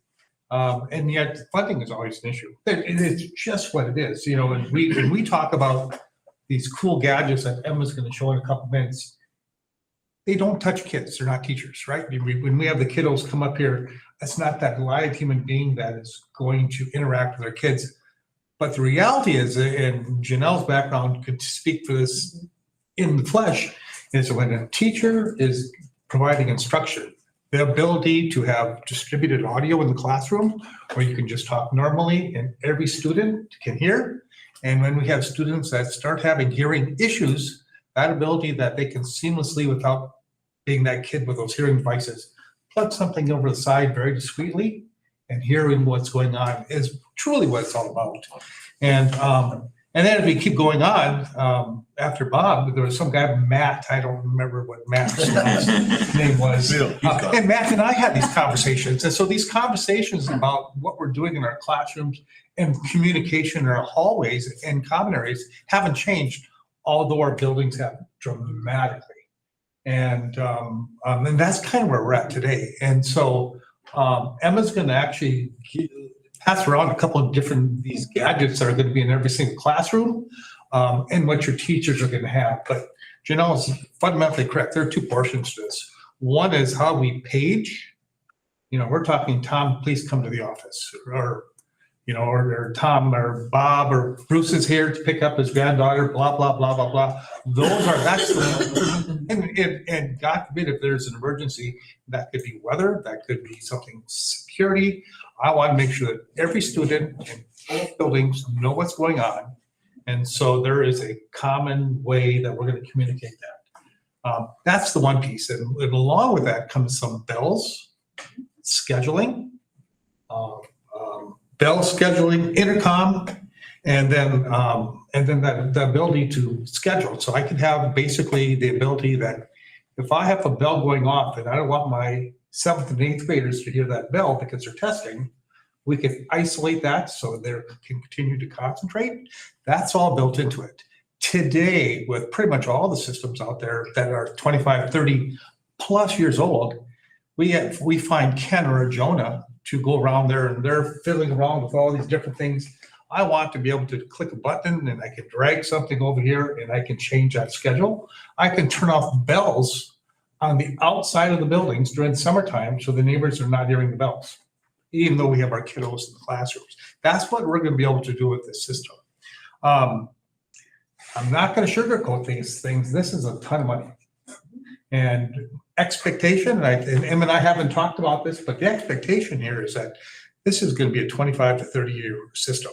And yet funding is always an issue. It's just what it is. You know, when we talk about these cool gadgets that Emma's going to show in a couple minutes, they don't touch kids. They're not teachers, right? When we have the kiddos come up here, it's not that live human being that is going to interact with their kids. But the reality is, and Janelle's background could speak for this in the flesh, is when a teacher is providing instruction, the ability to have distributed audio in the classroom where you can just talk normally and every student can hear. And when we have students that start having hearing issues, that ability that they can seamlessly, without being that kid with those hearing devices, plug something over the side very discreetly and hearing what's going on is truly what it's all about. And then if we keep going on, after Bob, there was some guy, Matt, I don't remember what Matt's name was. And Matt and I had these conversations. And so these conversations about what we're doing in our classrooms and communication in our hallways and common areas haven't changed, although our buildings have dramatically. And that's kind of where we're at today. And so Emma's going to actually pass around a couple of different these gadgets that are going to be in every single classroom and what your teachers are going to have. But Janelle is fundamentally correct. There are two portions to this. One is how we page. You know, we're talking, Tom, please come to the office, or you know, or Tom or Bob or Bruce is here to pick up his granddaughter, blah, blah, blah, blah, blah. That's the, and God forbid if there's an emergency, that could be weather, that could be something security. I want to make sure that every student in both buildings know what's going on. And so there is a common way that we're going to communicate that. That's the one piece. And along with that comes some bells, scheduling, bell scheduling, intercom, and then the ability to schedule. So I could have basically the ability that if I have a bell going off and I don't want my 7th and 8th graders to hear that bell because they're testing, we could isolate that so they can continue to concentrate. That's all built into it. Today, with pretty much all the systems out there that are 25, 30 plus years old, we find Ken or Jonah to go around there and they're fiddling around with all these different things. I want to be able to click a button and I can drag something over here and I can change that schedule. I can turn off bells on the outside of the buildings during the summertime so the neighbors are not hearing the bells, even though we have our kiddos in the classrooms. That's what we're going to be able to do with this system. I'm not gonna sugarcoat these things. This is a ton of money. And expectation, and Em and I haven't talked about this, but the expectation here is that this is gonna be a 25 to 30-year system.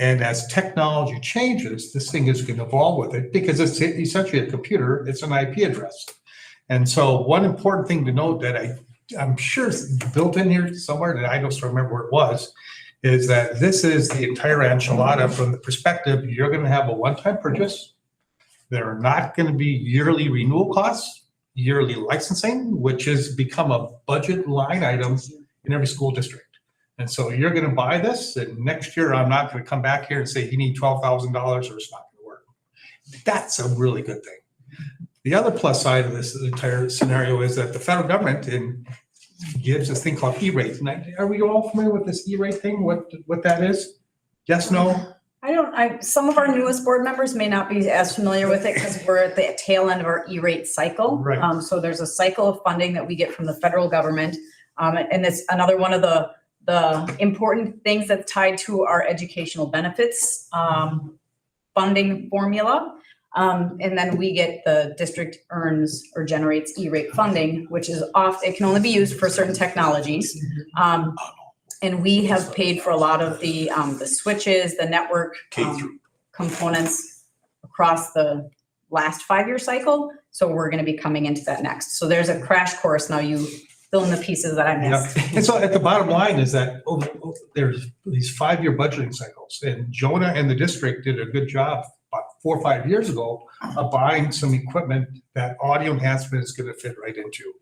And as technology changes, this thing is gonna evolve with it because it's essentially a computer, it's an IP address. And so one important thing to note that I'm sure is built in here somewhere that I don't remember where it was, is that this is the entire enchilada from the perspective, you're gonna have a one-time purchase. There are not gonna be yearly renewal costs, yearly licensing, which has become a budget line item in every school district. And so you're gonna buy this, and next year I'm not gonna come back here and say, you need $12,000 or it's not gonna work. That's a really good thing. The other plus side of this entire scenario is that the federal government gives this thing called E-rate. Are we all familiar with this E-rate thing? What that is? Yes, no? Some of our newest board members may not be as familiar with it because we're at the tail end of our E-rate cycle. Right. So there's a cycle of funding that we get from the federal government. And it's another one of the important things that's tied to our educational benefits funding formula. And then we get the district earns or generates E-rate funding, which is it can only be used for certain technologies. And we have paid for a lot of the switches, the network components across the last 5-year cycle. So we're going to be coming into that next. So there's a crash course. Now you fill in the pieces that I missed. Yeah. And so at the bottom line is that there's these 5-year budgeting cycles, and Jonah and the district did a good job about 4 or 5 years ago of buying some equipment that audio enhancement is going to fit right into.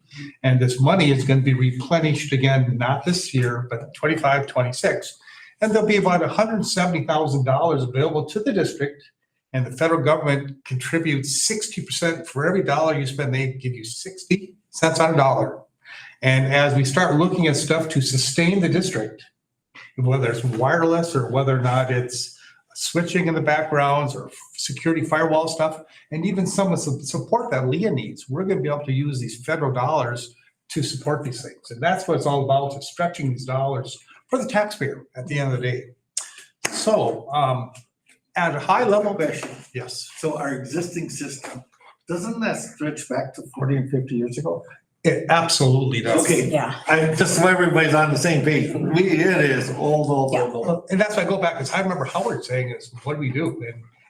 And this money is going to be replenished again, not this year, but 25, 26. And there'll be about $170,000 available to the district, and the federal government contributes 60%. For every dollar you spend, they give you 60 cents on a dollar. And as we start looking at stuff to sustain the district, whether it's wireless or whether or not it's switching in the backgrounds or security firewall stuff, and even some of the support that Leah needs, we're going to be able to use these federal dollars to support these things. And that's what it's all about, is stretching these dollars for the taxpayer at the end of the day. So at a high level, Question. yes. So our existing system, doesn't that stretch back to 40 and 50 years ago? It absolutely does. Okay. Yeah. Just so everybody's on the same page. It is old. And that's why I go back, because I remember Howard saying is, what do we do?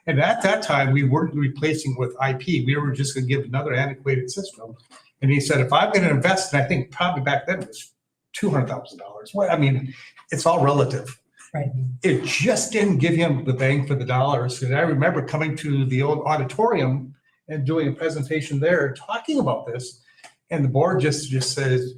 And at that time, we weren't replacing with IP. We were just going to give another antiquated system. And he said, if I'm going to invest, and I think probably back then it was $200,000. Well, I mean, it's all relative. Right. It just didn't give him the bang for the dollars. And I remember coming to the old auditorium and doing a presentation there, talking about this. And the board just says,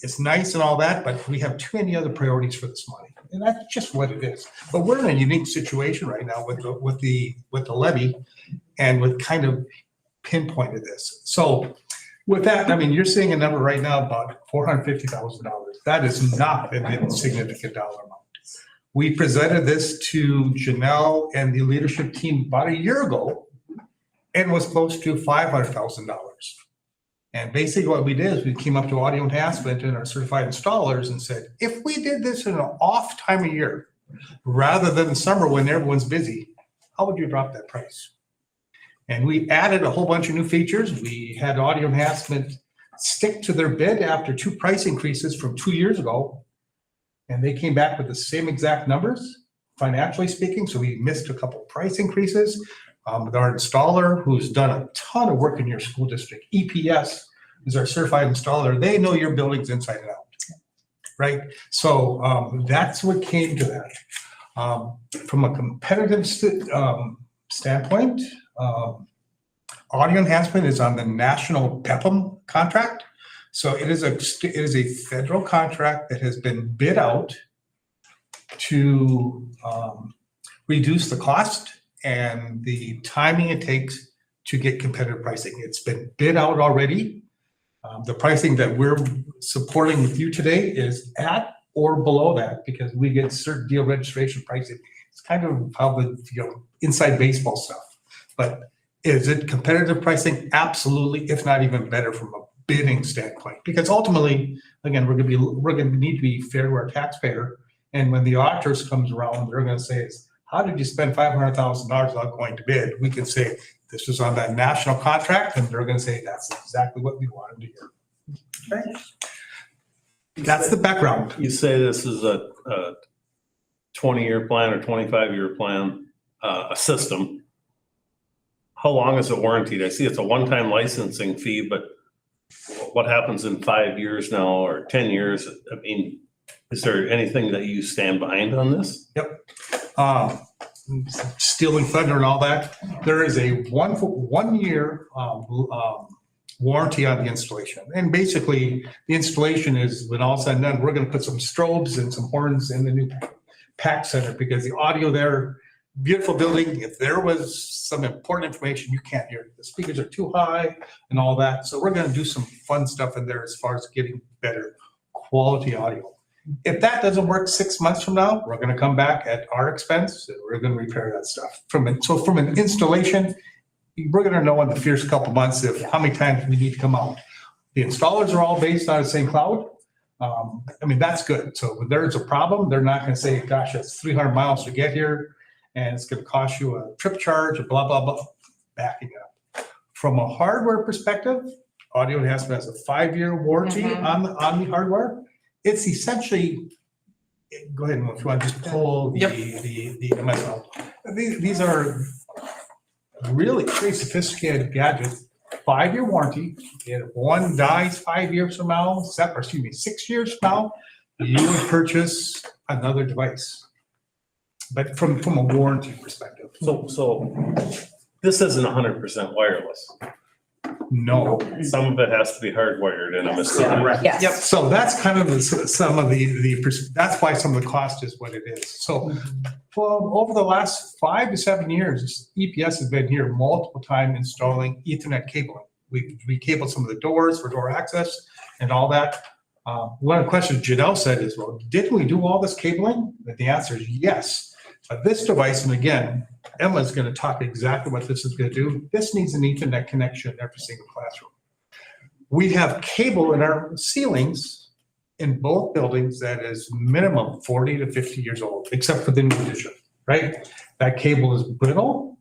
it's nice and all that, but we have too many other priorities for this money. And that's just what it is. But we're in a unique situation right now with the levy, and with kind of pinpointed this. So with that, I mean, you're seeing a number right now about $450,000. That is not an insignificant dollar amount. We presented this to Janelle and the leadership team about a year ago, and was close to $500,000. And basically what we did is we came up to audio enhancement and our certified installers and said, if we did this in an off time of year, rather than the summer when everyone's busy, how would you drop that price? And we added a whole bunch of new features. We had audio enhancement stick to their bid after 2 price increases from 2 years ago. And they came back with the same exact numbers, financially speaking. So we missed a couple price increases. With our installer, who's done a ton of work in your school district, EPS is our certified installer. They know your buildings inside and out, right? So that's what came to that. From a competitive standpoint, audio enhancement is on the national PEPM contract. So it is a federal contract that has been bid out to reduce the cost and the timing it takes to get competitive pricing. It's been bid out already. The pricing that we're supporting with you today is at or below that, because we get certain deal registration pricing. It's kind of how the inside baseball stuff. But is it competitive pricing? Absolutely, if not even better from a bidding standpoint. Because ultimately, again, we're going to need to be fair to our taxpayer. And when the auditors comes around, they're going to say, how did you spend $500,000 without going to bid? We could say, this was on that national contract, and they're gonna say, that's exactly what we wanted to hear. Okay? That's the background. You say this is a 20-year plan or 25-year plan, a system. How long is it warranted? I see it's a one-time licensing fee, but what happens in 5 years now or 10 years? I mean, is there anything that you stand behind on this? Yep. Stealing thunder and all that. There is a 1 year warranty on the installation. And basically, the installation is, when all said and done, we're gonna put some strobes and some horns in the new PAC center, because the audio there, beautiful building, if there was some important information, you can't hear it. The speakers are too high and all that. So we're gonna do some fun stuff in there as far as getting better quality audio. If that doesn't work 6 months from now, we're gonna come back at our expense and we're gonna repair that stuff. From an installation, we're gonna know in the first couple months how many times we need to come out. The installers are all based on the same cloud. I mean, that's good. So when there's a problem, they're not gonna say, gosh, it's 300 miles to get here and it's gonna cost you a trip charge or blah, blah, blah, backing up. From a hardware perspective, Audio Enhancement has a 5-year warranty on the hardware. It's essentially, go ahead, if you want to just pull the MSL. These are really pretty sophisticated gadgets. 5-year warranty. If one dies 5 years from now, 6 years from now, you would purchase another device. But from a warranty perspective. So this isn't 100% wireless. No. Some of it has to be hardwired in a machine. Correct. Yes. Yep. So that's kind of some of that's why some of the cost is what it is. So, well, over the last 5 to 7 years, EPS has been here multiple times installing Ethernet cabling. We cabled some of the doors for door access and all that. One of the questions Janelle said is, well, didn't we do all this cabling? And the answer is yes. But this device, and again, Emma's going to talk exactly what this is going to do. This needs an Ethernet connection in every single classroom. We have cable in our ceilings in both buildings that is minimum 40 to 50 years old, except for the new addition, right? That cable is brittle.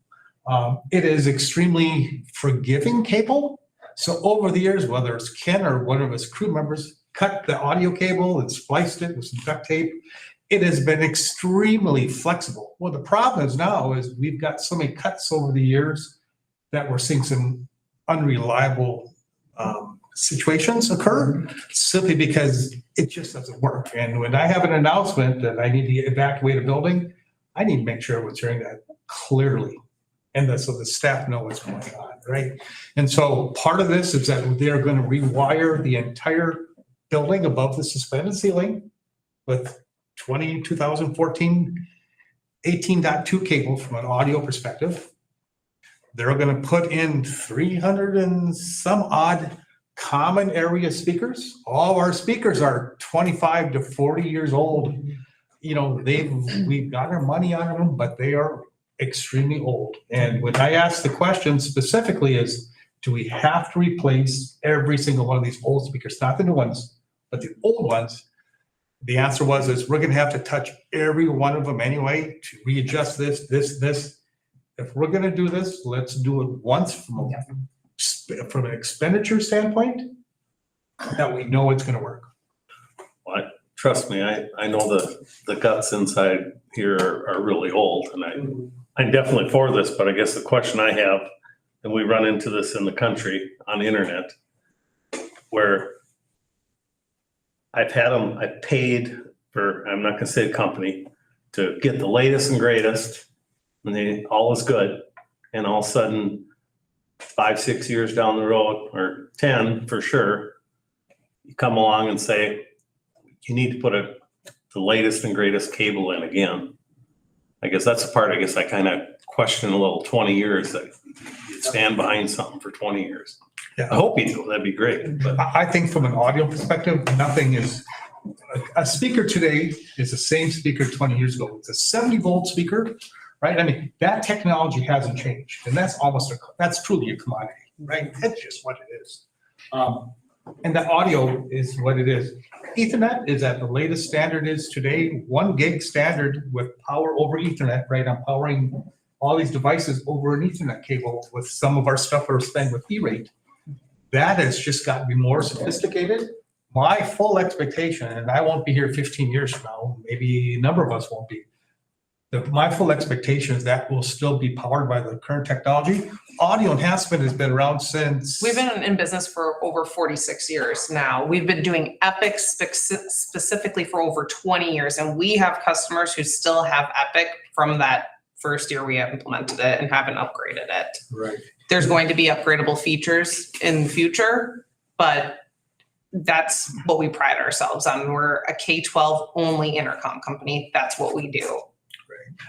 It is extremely forgiving cable. So over the years, whether it's Ken or one of his crew members cut the audio cable and spliced it with some duct tape, it has been extremely flexible. Well, the problem is now is we've got so many cuts over the years that we're seeing some unreliable situations occur simply because it just doesn't work. And when I have an announcement that I need to evacuate a building, I need to make sure everyone's hearing that clearly. And so the staff know what's going on, right? And so part of this is that they're going to rewire the entire building above the suspended ceiling with 2014 18.2 cable from an audio perspective. They're going to put in 300 and some odd common area speakers. All our speakers are 25 to 40 years old. You know, we've got our money on them, but they are extremely old. And when I ask the question specifically is, do we have to replace every single one of these old speakers? Not the new ones, but the old ones. The answer is we're gonna have to touch every one of them anyway to readjust this. If we're gonna do this, let's do it once from an expenditure standpoint, that we know it's gonna work. Well, trust me, I know the guts inside here are really old, and I'm definitely for this, but I guess the question I have, and we run into this in the country on the internet, where I've paid for, I'm not gonna say the company, to get the latest and greatest, and all is good. And all of a sudden, 5, 6 years down the road, or 10 for sure, you come along and say, you need to put the latest and greatest cable in again. I guess that's the part I kind of question a little. 20 years, that you stand behind something for 20 years. Yeah. I hope you do, that'd be great. But I think from an audio perspective, nothing is, a speaker today is the same speaker 20 years ago. It's a 70 volt speaker, right? I mean, that technology hasn't changed, and that's truly a commodity, right? That's just what it is. And the audio is what it is. Ethernet is at the latest standard is today, 1 gig standard with power over Ethernet, right? I'm powering all these devices over an Ethernet cable with some of our stuff we're spending with E-rate. That has just gotten to be more sophisticated. My full expectation, and I won't be here 15 years from now, maybe a number of us won't be. My full expectation is that will still be powered by the current technology. Audio enhancement has been around since. We've been in business for over 46 years now. We've been doing Epic specifically for over 20 years, and we have customers who still have Epic from that first year we have implemented it and haven't upgraded it. Right. There's going to be upgradable features in the future, but that's what we pride ourselves on. We're a K-12 only intercom company. That's what we do.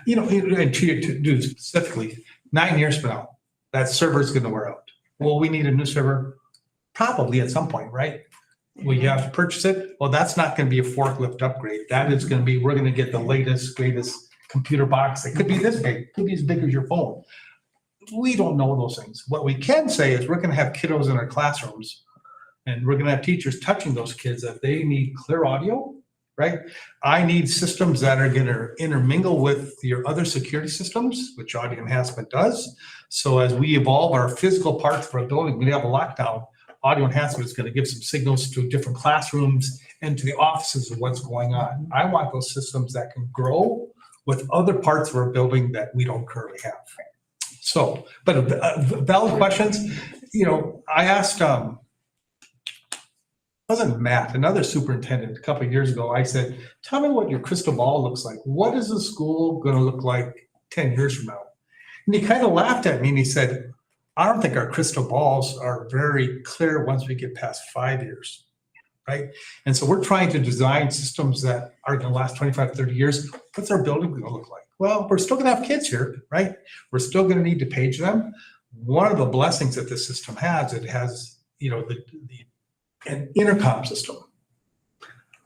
You know, and to do specifically, 9 years from now, that server is going to wear out. Well, we need a new server probably at some point, right? We have to purchase it. Well, that's not going to be a forklift upgrade. That is going to be, we're going to get the latest, greatest computer box. It could be this big, it could be as big as your phone. We don't know those things. What we can say is we're going to have kiddos in our classrooms and we're going to have teachers touching those kids that they need clear audio, right? I need systems that are going to intermingle with your other security systems, which audio enhancement does. So as we evolve our physical parts for a building, we have a lockdown, audio enhancement is going to give some signals to different classrooms and to the offices of what's going on. I want those systems that can grow with other parts of our building that we don't currently have. So, but valid questions, you know, I asked, wasn't Matt, another superintendent a couple of years ago, I said, tell me what your crystal ball looks like. What is the school going to look like 10 years from now? And he kind of laughed at me and he said, I don't think our crystal balls are very clear once we get past 5 years, right? And so we're trying to design systems that are going to last 25, 30 years. What's our building going to look like? Well, we're still going to have kids here, right? We're still going to need to page them. One of the blessings that this system has, it has, you know, an intercom system.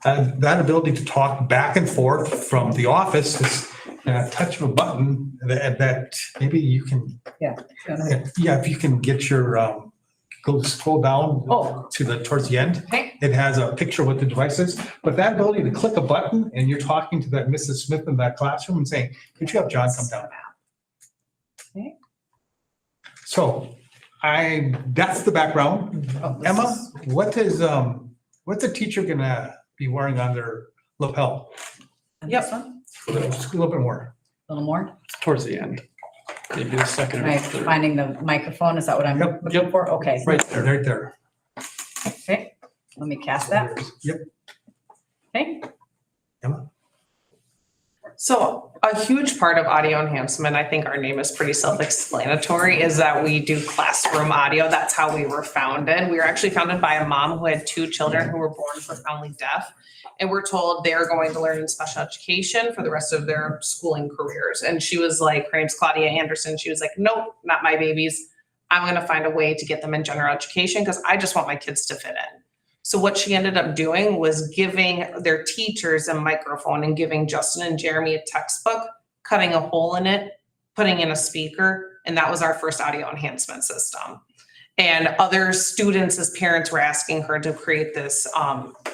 And that ability to talk back and forth from the office is a touch of a button that maybe you can. Yeah. Yeah, if you can get your, scroll down towards the end. Okay. It has a picture of what the device is, but that ability to click a button and you're talking to that Mrs. Smith in that classroom and saying, could you have John come down? Okay. So that's the background. Emma, what's a teacher gonna be wearing on their lapel? And this one, Just a little bit more. a little more. Towards the end. Maybe the second Am I or third. finding the microphone? Is that what I'm Yep, looking for? Okay. Right there. Okay, let me cast that. Yep. Okay. Emma? So a huge part of audio enhancement, I think our name is pretty self-explanatory, is that we do classroom audio. That's how we were founded. We were actually founded by a mom who had 2 children who were born profoundly deaf. And we're told they're going to learn in special education for the rest of their schooling careers. And she was like, her name's Claudia Anderson. She was like, nope, not my babies. I'm going to find a way to get them in general education because I just want my kids to fit in. So what she ended up doing was giving their teachers a microphone and giving Justin and Jeremy a textbook, cutting a hole in it, putting in a speaker, and that was our first audio enhancement system. And other students as parents were asking her to create this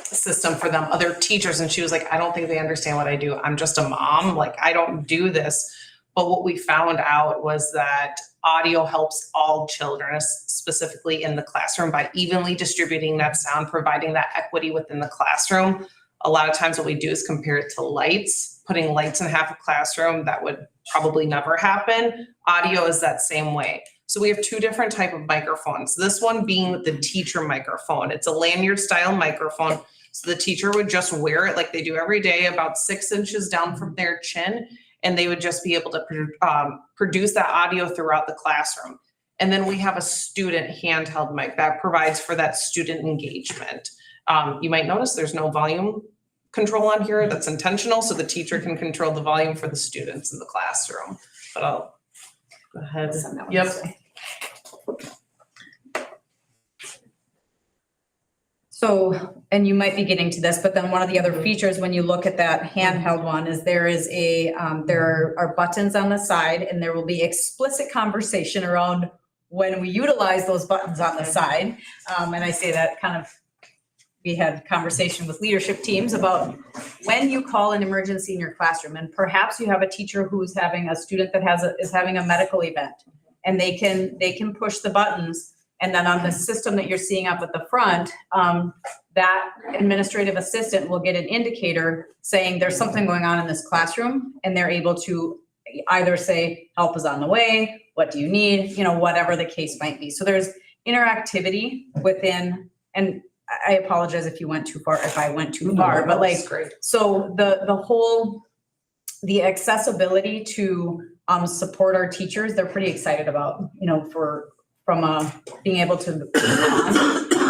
system for them, other teachers, and she was like, I don't think they understand what I do. I'm just a mom, like I don't do this. But what we found out was that audio helps all children, specifically in the classroom, by evenly distributing that sound, providing that equity within the classroom. A lot of times what we do is compare it to lights, putting lights in half a classroom, that would probably never happen. Audio is that same way. So we have 2 different type of microphones. This one being the teacher microphone. It's a lanyard style microphone. So the teacher would just wear it like they do every day, about 6 inches down from their chin, and they would just be able to produce that audio throughout the classroom. And then we have a student handheld mic that provides for that student engagement. You might notice there's no volume control on here. That's intentional, so the teacher can control the volume for the students in the classroom. But I'll go ahead. Yep. So, and you might be getting to this, but then one of the other features when you look at that handheld one is there is there are buttons on the side and there will be explicit conversation around when we utilize those buttons on the side. And I say that kind of we had conversation with leadership teams about when you call an emergency in your classroom, and perhaps you have a teacher who's having a student that is having a medical event, and they can push the buttons, and then on the system that you're seeing up at the front, that administrative assistant will get an indicator saying there's something going on in this classroom, and they're able to either say, help is on the way, what do you need, whatever the case might be. So there's interactivity within, and I apologize if I went too far, but like, so the accessibility to support our teachers, they're pretty excited about, from being able to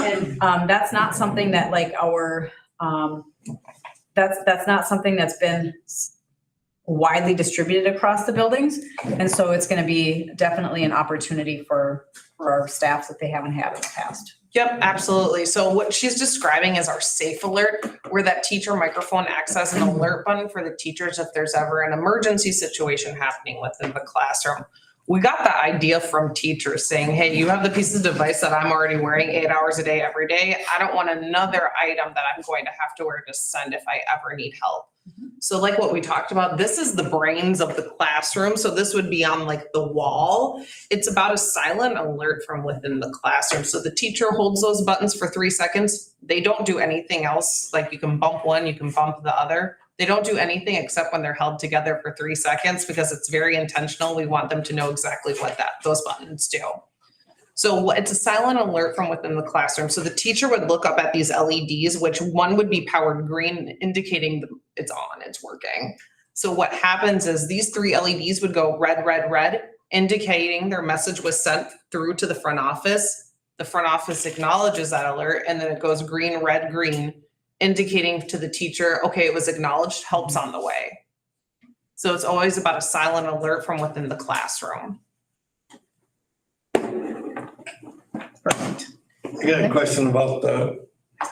and that's not something that like that's not something that's been widely distributed across the buildings. And so it's going to be definitely an opportunity for our staff that they haven't had in the past. Yep, absolutely. So what she's describing is our safe alert, where that teacher microphone acts as an alert button for the teachers if there's ever an emergency situation happening within the classroom. We got the idea from teachers saying, hey, you have the piece of device that I'm already wearing 8 hours a day, every day. I don't want another item that I'm going to have to wear to send if I ever need help. So like what we talked about, this is the brains of the classroom. So this would be on like the wall. It's about a silent alert from within the classroom. So the teacher holds those buttons for 3 seconds. They don't do anything else. Like you can bump one, you can bump the other. They don't do anything except when they're held together for 3 seconds because it's very intentional. We want them to know exactly what those buttons do. So it's a silent alert from within the classroom. So the teacher would look up at these LEDs, which one would be powered green, indicating it's on, it's working. So what happens is these 3 LEDs would go red, red, red, indicating their message was sent through to the front office. The front office acknowledges that alert, and then it goes green, red, green, indicating to the teacher, okay, it was acknowledged, help's on the way. So it's always about a silent alert from within the classroom. Perfect. I got a question about the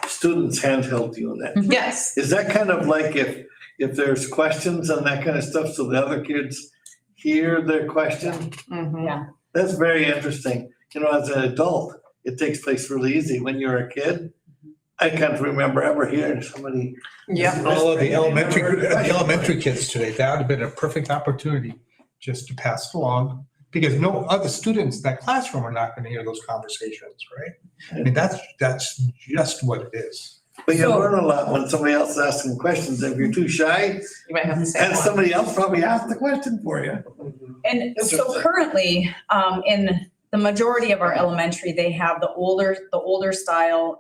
students' handheld unit. Yes. Is that kind of like if there's questions and that kind of stuff, so the other kids hear their question? Yeah. That's very interesting. As an adult, it takes place really easy. When you're a kid, I can't remember ever hearing somebody. Yeah. All of the elementary kids today, that would have been a perfect opportunity just to pass it along, because no other students in that classroom are not going to hear those conversations, right? I mean, that's just what it is. But you learn a lot when somebody else is asking questions. If you're too shy, you might have to say and somebody else probably asked the question for you. And so currently, in the majority of our elementary, they have the older style,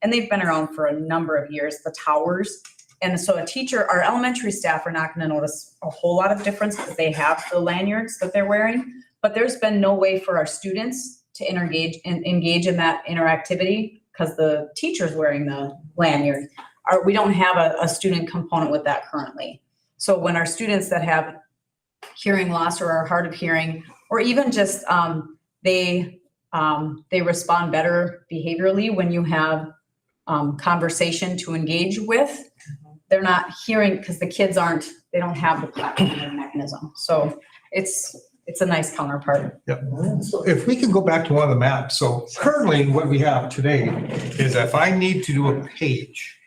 and they've been around for a number of years, the towers. And so our elementary staff are not going to notice a whole lot of difference because they have the lanyards that they're wearing. But there's been no way for our students to engage in that interactivity because the teacher's wearing the lanyard. We don't have a student component with that currently. So when our students that have hearing loss or are hard of hearing, or even just they respond better behaviorally when you have conversation to engage with. They're not hearing because the kids they don't have the platform mechanism. So it's a nice counterpart. Yep. So if we can go back to one of the maps. So currently what we have today is if I need to do a page,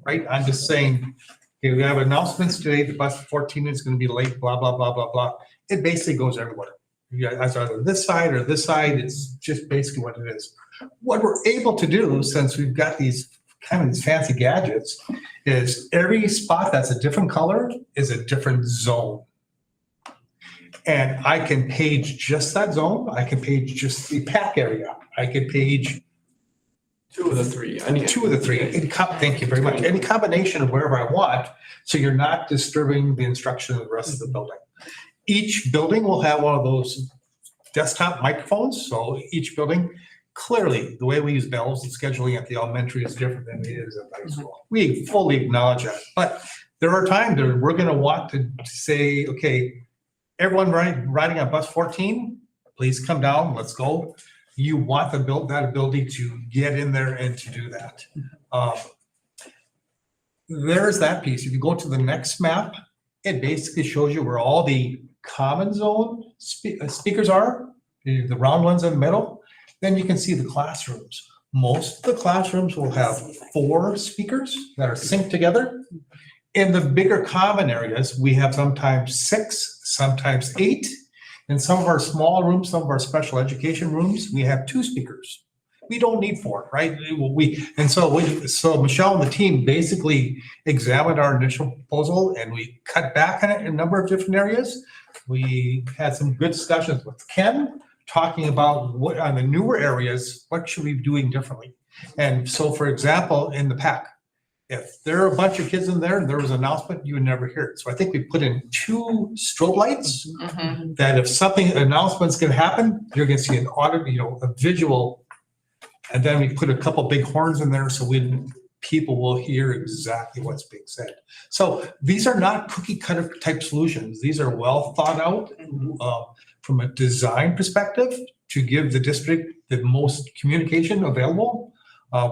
right? I'm just saying, okay, we have announcements today, the bus 14 is going to be late, blah, blah, blah, blah, blah. It basically goes everywhere. It's either this side or this side. It's just basically what it is. What we're able to do, since we've got these fancy gadgets, is every spot that's a different color is a different zone. And I can page just that zone. I can page just the pack area. I can page 2 of the 3. Two of the 3. Thank you very much. Any combination of wherever I want, so you're not disturbing the instruction of the rest of the building. Each building will have one of those desktop microphones. So each building, clearly, the way we use bells and scheduling at the elementary is different than it is at the high school. We fully acknowledge that. But there are times that we're going to want to say, okay, everyone riding on bus 14, please come down, let's go. You want that ability to get in there and to do that. There's that piece. If you go to the next map, it basically shows you where all the common zone speakers are, the round ones in the middle. Then you can see the classrooms. Most of the classrooms will have 4 speakers that are synced together. In the bigger common areas, we have sometimes 6, sometimes 8. In some of our small rooms, some of our special education rooms, we have 2 speakers. We don't need 4, right? So Michelle and the team basically examined our initial proposal and we cut back on it in a number of different areas. We had some good discussions with Ken, talking about what on the newer areas, what should we be doing differently? And so, for example, in the PAC, if there are a bunch of kids in there and there was an announcement, you would never hear it. So I think we put in 2 strobe lights that if something, an announcement's gonna happen, you're gonna see an a visual. And then we put a couple big horns in there so people will hear exactly what's being said. So these are not cookie cutter type solutions. These are well thought out from a design perspective to give the district the most communication available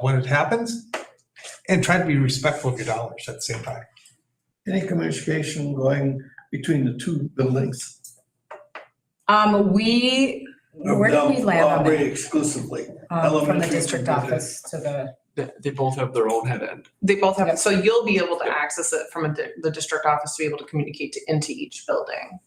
when it happens, and try to be respectful of your dollars at the same time. Any communication going between the 2 buildings? Where did we land on Operate that? exclusively. From the Elementary district to office to the, They both have their own head end. They both have, so you'll be able to access it from the district office to be able to communicate into each building.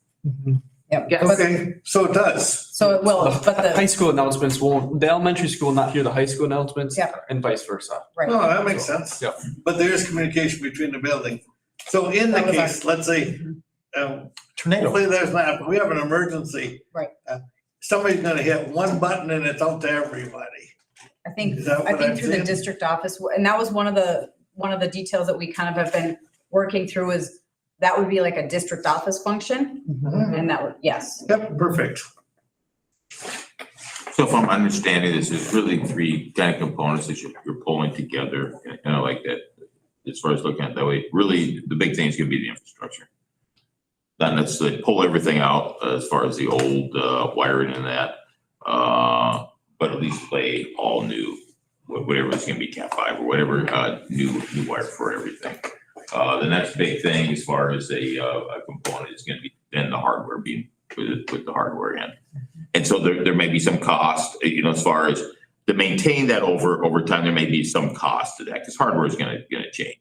yeah. Yes. Okay, so it does. So it will, but High the, school announcements won't, the elementary school will not hear the high school announcements. Yeah. And vice versa. right. No, that makes sense. Yep. But there is communication between the building. So in the That was our- case, let's say, Tornado. hopefully there's not, we have an emergency. Right. Somebody's gonna hit one button and it's out to everybody. I think, Is that what I'm through the saying? district office, and that was one of the details that we kind of have been working through is that would be like a district office function. And that would, yes. Yep, perfect. So if I'm understanding this, there's really 3 kind of components that you're pulling together, and I like that. As far as looking at it that way, really, the big thing is gonna be the infrastructure. Not necessarily pull everything out as far as the old wiring and that, but at least lay all new, whatever is gonna be Cat 5 or whatever, new wire for everything. The next big thing as far as a component is gonna be then the hardware being with the hardware in. And so there may be some cost, as far as to maintain that over time, there may be some cost to that because hardware is gonna change.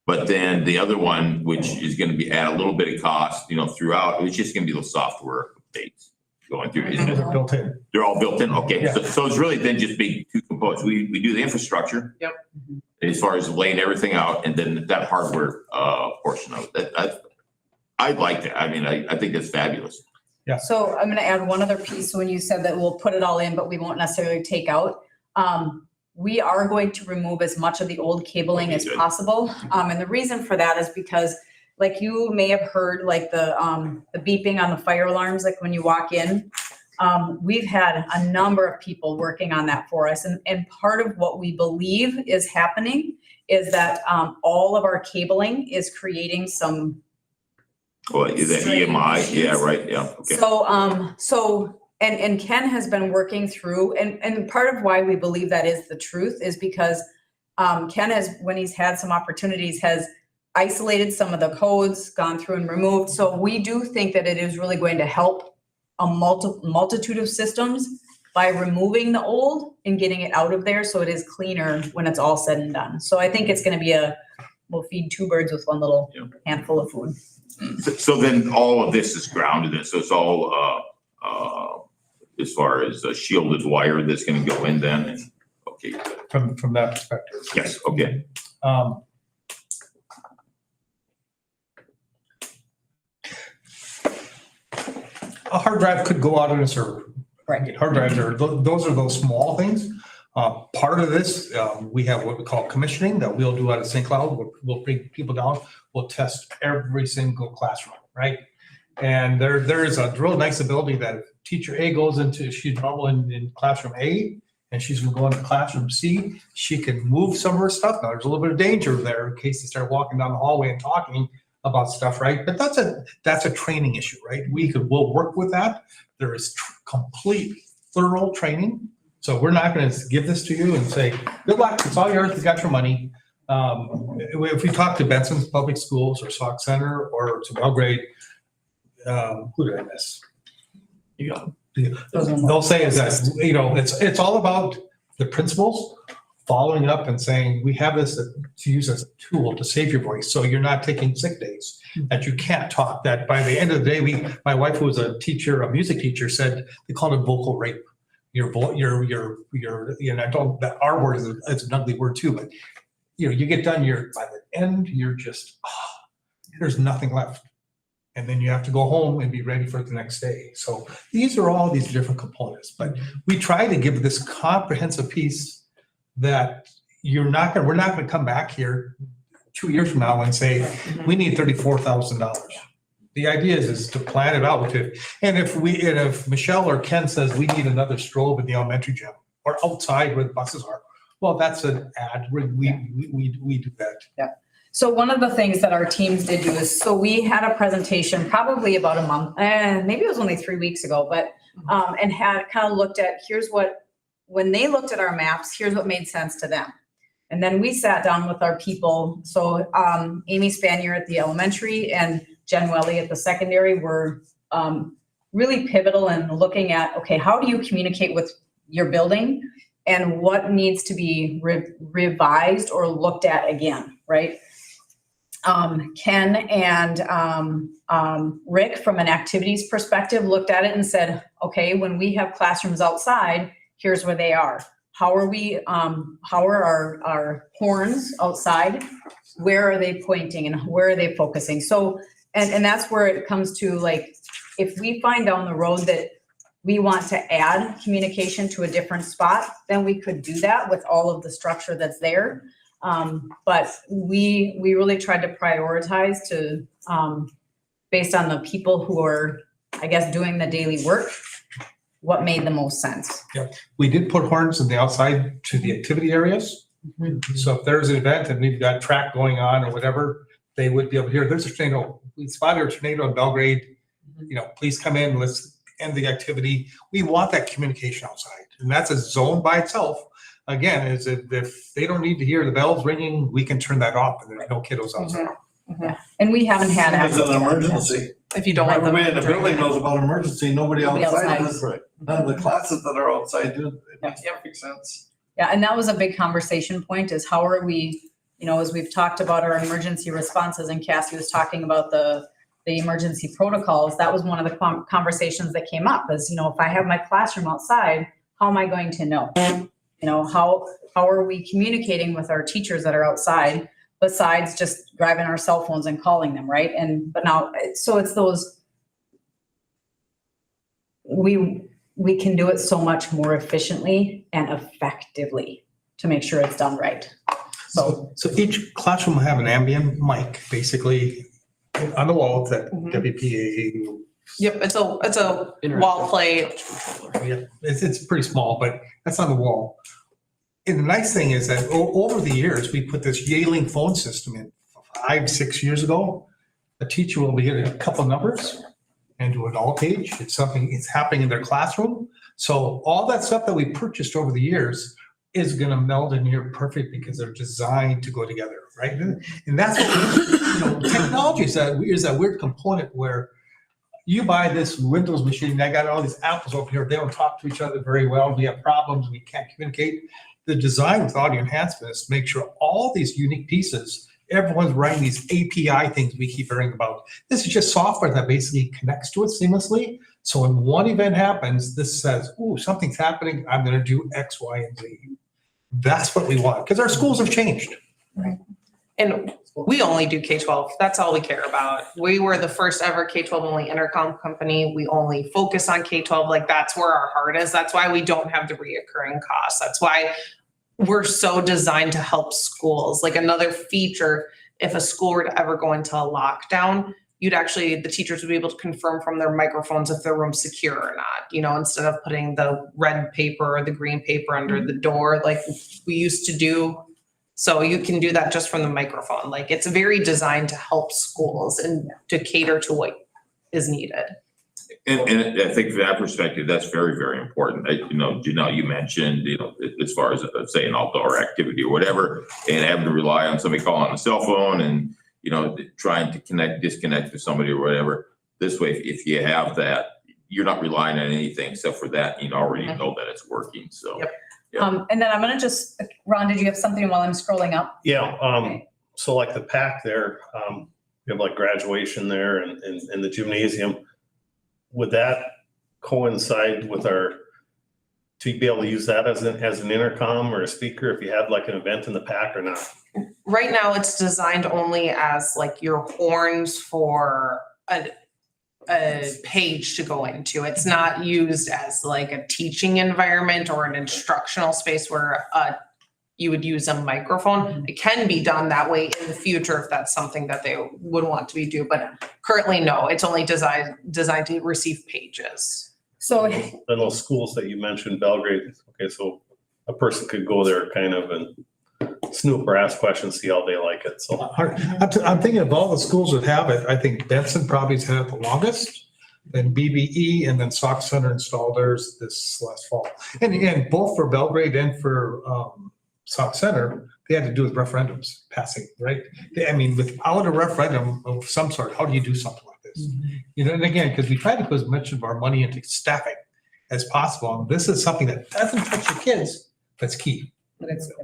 But then the other one, which is gonna be add a little bit of cost, throughout, it's just gonna be those software updates going through. Isn't it? They're built in. They're all built in? Okay, Yeah. so it's really then just big 2 components. We do the infrastructure. Yep. As far as laying everything out and then that hardware portion of it. I like that. I mean, I think that's fabulous. So I'm gonna add one other piece. When you said that we'll put it all in, but we won't necessarily take out. We are going to remove as much of the old cabling as Good. possible. And the reason for that is because like you may have heard like the beeping on the fire alarms, like when you walk in. We've had a number of people working on that for us. And part of what we believe is happening is that all of our cabling is creating some. Well, is that EMI? Yeah, right, yeah, okay. So, and Ken has been working through, and part of why we believe that is the truth is because Ken has, when he's had some opportunities, has isolated some of the codes, gone through and removed. So we do think that it is really going to help a multitude of systems by removing the old and getting it out of there so it is cleaner when it's all said and done. So I think it's gonna be we'll feed 2 birds with one little handful of food. So then all of this is grounded in, so it's all as far as a shielded wire that's gonna go in then, and, okay. From that perspective. Yes, okay. A hard drive could go out on a server. Right. Hard drives those are those small things. Part of this, we have what we call commissioning that we'll do out of St. Cloud. We'll bring people down. We'll test every single classroom, right? And there is a real nice ability that if teacher A goes into, she's normal in classroom A, and she's gonna go into classroom C, she can move some of her stuff. Now, there's a little bit of danger there in case they start walking down the hallway and talking about stuff, right? But that's a training issue, right? We'll work with that. There is complete thorough training. So we're not gonna give this to you and say, good luck, it's all yours, you got your money. If we talk to Benson's Public Schools or Sauk Center or to Belgrade, who did I miss? You got They'll say is that, it's all about the principals following up and saying, we have this to use as a tool to save your voice. So you're not taking sick days, that you can't talk, that by the end of the day, my wife, who was a teacher, a music teacher, said they called it vocal rape. Your, I don't, that R word is an ugly word too, but you get done, by the end, you're just, there's nothing left. And then you have to go home and be ready for the next day. So these are all these different components, but we try to give this comprehensive piece that we're not gonna come back here 2 years from now and say, we need $34,000. The idea is to plan it out and if Michelle or Ken says we need another strobe in the elementary gym or outside where the buses are, well, that's an ad, we do that. Yeah. So one of the things that our teams did do is, so we had a presentation probably about a month, maybe it was only 3 weeks ago, but, and had kind of looked at, when they looked at our maps, here's what made sense to them. And then we sat down with our people. So Amy Spanier at the elementary and Jen Welly at the secondary were really pivotal in looking at, okay, how do you communicate with your building and what needs to be revised or looked at again, right? Ken and Rick, from an activities perspective, looked at it and said, okay, when we have classrooms outside, here's where they are. How are our horns outside? Where are they pointing and where are they focusing? So, and that's where it comes to, like, if we find down the road that we want to add communication to a different spot, then we could do that with all of the structure that's there. But we really tried to prioritize to, based on the people who are, I guess, doing the daily work, what made the most sense. Yeah, we did put horns in the outside to the activity areas. So if there's an event and we've got track going on or whatever, they would be able to hear, there's a tornado, we spotted a tornado in Belgrade, please come in, let's end the activity. We want that communication outside, and that's a zone by itself. Again, is if they don't need to hear the bells ringing, we can turn that off and there's no kiddos outside. Yeah. And we haven't had It's access an to that. emergency. If you don't want them. Everybody in the building knows about emergency, nobody outside outside. does. Right. None of the classes that are outside do, it makes Yeah. perfect sense. Yeah, and that was a big conversation point, is how are we, as we've talked about our emergency responses, and Cassie was talking about the emergency protocols, that was one of the conversations that came up, is, if I have my classroom outside, how am I going to know? How are we communicating with our teachers that are outside, besides just grabbing our cell phones and calling them, right? But now, so it's those, we can do it so much more efficiently and effectively to make sure it's done right. So each classroom will have an ambient mic, basically, on the wall that WPA. Yep, it's a wall plate. Yeah, it's pretty small, but that's on the wall. And the nice thing is that over the years, we put this Yearling phone system in 5-6 years ago. A teacher will be getting a couple numbers and do an all page. It's happening in their classroom. So all that stuff that we purchased over the years is gonna meld in here perfect because they're designed to go together, right? And that's what, technology is that weird component where you buy this Windows machine, I got all these Apples over here, they don't talk to each other very well, we have problems, we can't communicate. The design with audio enhancement is to make sure all these unique pieces, everyone's writing these API things we keep hearing about. This is just software that basically connects to it seamlessly. So when one event happens, this says, ooh, something's happening, I'm gonna do X, Y, and Z. That's what we want, because our schools have changed. Right. And we only do K-12. That's all we care about. We were the first ever K-12 only intercom company. We only focus on K-12. Like, that's where our heart is. That's why we don't have the reoccurring costs. That's why we're so designed to help schools. Like, another feature, if a school were to ever go into a lockdown, the teachers would be able to confirm from their microphones if their room's secure or not, instead of putting the red paper or the green paper under the door like we used to do. So you can do that just from the microphone. Like, it's very designed to help schools and to cater to what is needed. And I think from that perspective, that's very, very important. Janelle, you mentioned, as far as say an outdoor activity or whatever, and having to rely on somebody calling on a cell phone and, trying to disconnect with somebody or whatever. This way, if you have that, you're not relying on anything except for that, already know that it's working, so. Yep. And then I'm gonna just, Ron, did you have something while I'm scrolling up? Yeah, Okay. so like the pack there, you have like graduation there and the gymnasium. Would that coincide with to be able to use that as an intercom or a speaker if you had like an event in the pack or not? Right now, it's designed only as like your horns for a page to go into. It's not used as like a teaching environment or an instructional space where you would use a microphone. It can be done that way in the future if that's something that they would want to do, but currently, no, it's only designed to receive pages. So In those schools that you mentioned, Belgrade, okay, so a person could go there kind of and snoop or ask questions, see how they like it, so. I'm thinking of all the schools that have it, I think Benson probably has had it the longest, then BBE, and then Sauk Center installed theirs this last fall. And again, both for Belgrade and for Sauk Center, they had to do with referendums passing, right? I mean, without a referendum of some sort, how do you do something like this? You know, and again, because we try to put as much of our money into staffing as possible, and this is something that doesn't touch your kids, that's key.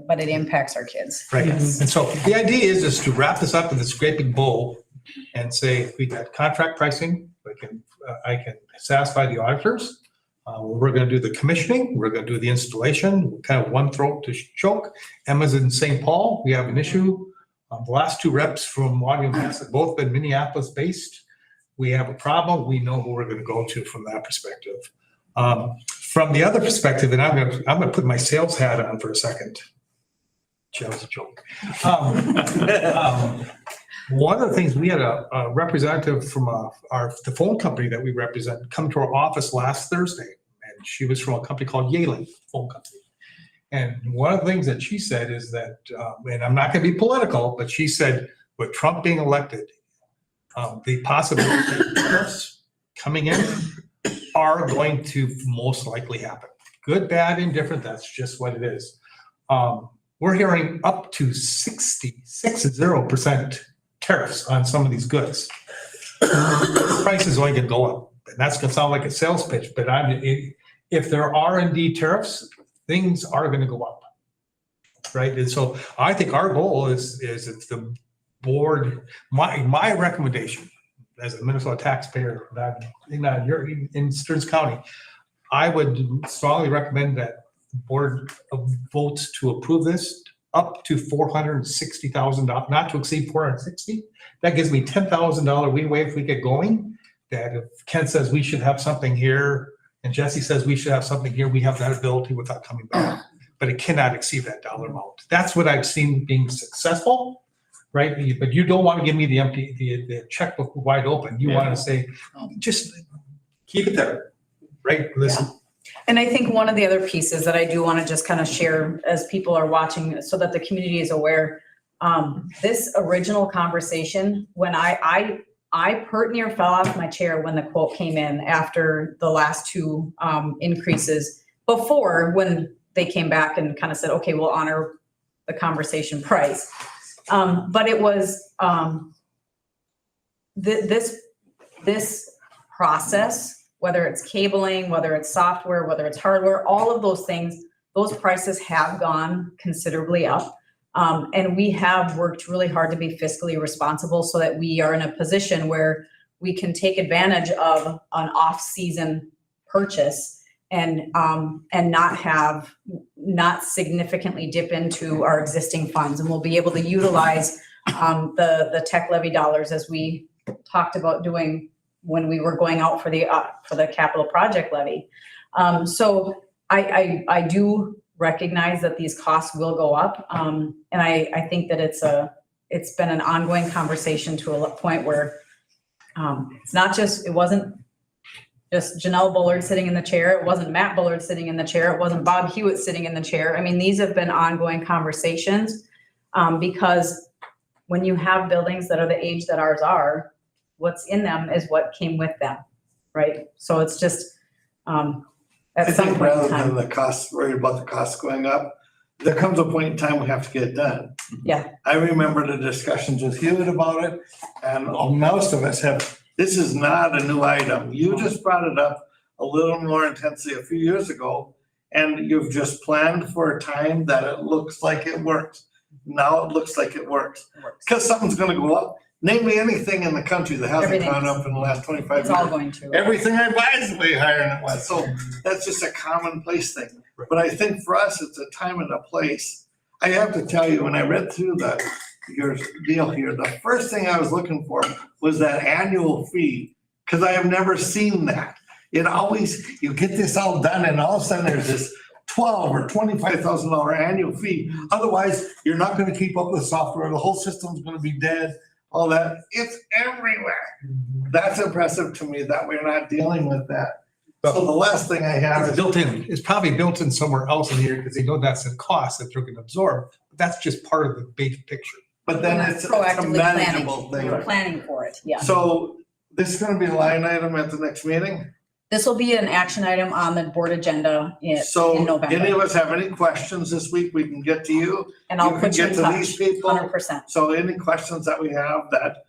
But it impacts our kids. Right, Yes. and so the idea is to wrap this up in this great big bowl and say, we got contract pricing, I can satisfy the auditors. We're gonna do the commissioning, we're gonna do the installation, kind of one throat to choke. Emma's in St. Paul, we have an issue. The last two reps from Audio Mass have both been Minneapolis based. We have a problem, we know who we're gonna go to from that perspective. From the other perspective, and I'm gonna put my sales hat on for a second. That was a joke. One of the things, we had a representative from the phone company that we represent come to our office last Thursday, and she was from a company called Yalen Phone Company. And one of the things that she said is that, and I'm not gonna be political, but she said, with Trump being elected, the possibility of tariffs coming in are going to most likely happen. Good, bad, indifferent, that's just what it is. We're hearing up to 60% tariffs on some of these goods. Price is only gonna go up, and that's gonna sound like a sales pitch, but if there are indeed tariffs, things are gonna go up, right? And so I think our goal is if the board, my recommendation as a Minnesota taxpayer, you're in Stearns County, I would strongly recommend that the board votes to approve this up to $460,000, not to exceed $460. That gives me $10,000 leeway if we get going. That if Ken says we should have something here and Jesse says we should have something here, we have that ability without coming back. But it cannot exceed that dollar amount. That's what I've seen being successful, right? But you don't want to give me the checkbook wide open. You want to say, just keep it there, right? Listen. And I think one of the other pieces that I do want to just kind of share as people are watching so that the community is aware, this original conversation, when I pert near fell off my chair when the quote came in after the last two increases, before when they came back and kind of said, okay, we'll honor the conversation price. But it was this process, whether it's cabling, whether it's software, whether it's hardware, all of those things, those prices have gone considerably up. And we have worked really hard to be fiscally responsible so that we are in a position where we can take advantage of an off-season purchase and not significantly dip into our existing funds. And we'll be able to utilize the tech levy dollars as we talked about doing when we were going out for the capital project levy. So I do recognize that these costs will go up. And I think that it's been an ongoing conversation to a point where it wasn't just Janelle Bullard sitting in the chair. It wasn't Matt Bullard sitting in the chair. It wasn't Bob Hewitt sitting in the chair. I mean, these have been ongoing conversations because when you have buildings that are the age that ours are, what's in them is what came with them, right? So it's just I at some think point in rather time. than the costs, worried about the costs going up, there comes a point in time we have to get it done. Yeah. I remember the discussions with Hewitt about it, and most of us have, this is not a new item. You just brought it up a little more intensely a few years ago, and you've just planned for a time that it looks like it works. Now it looks like it works. Because something's gonna go up. Name me anything in the country that hasn't Everything. gone up in the last 25 It's all years. going to. Everything I buy is way higher than it was. So that's just a commonplace thing. But I think for us, it's a time and a place. I have to tell you, when I read through your deal here, the first thing I was looking for was that annual fee, because I have never seen that. It always, you get this all done and all of a sudden there's this $12,000 or $25,000 annual fee. Otherwise, you're not gonna keep up with software. The whole system's gonna be dead, all that. It's everywhere. That's impressive to me that we're not dealing with that. So the last thing I have It's is built in, it's probably built in somewhere else in here because they know that's a cost that they're gonna absorb. But that's just part of the big picture. But then it's a Proactively manageable planning. thing. We're planning for it, yeah. So this is gonna be a line item at the next meeting? This will be an action item on the board agenda in So November. any of us have any questions this week, we can get to you. And I'll You can put you in get to touch, these people. 100%. So any questions that we have that,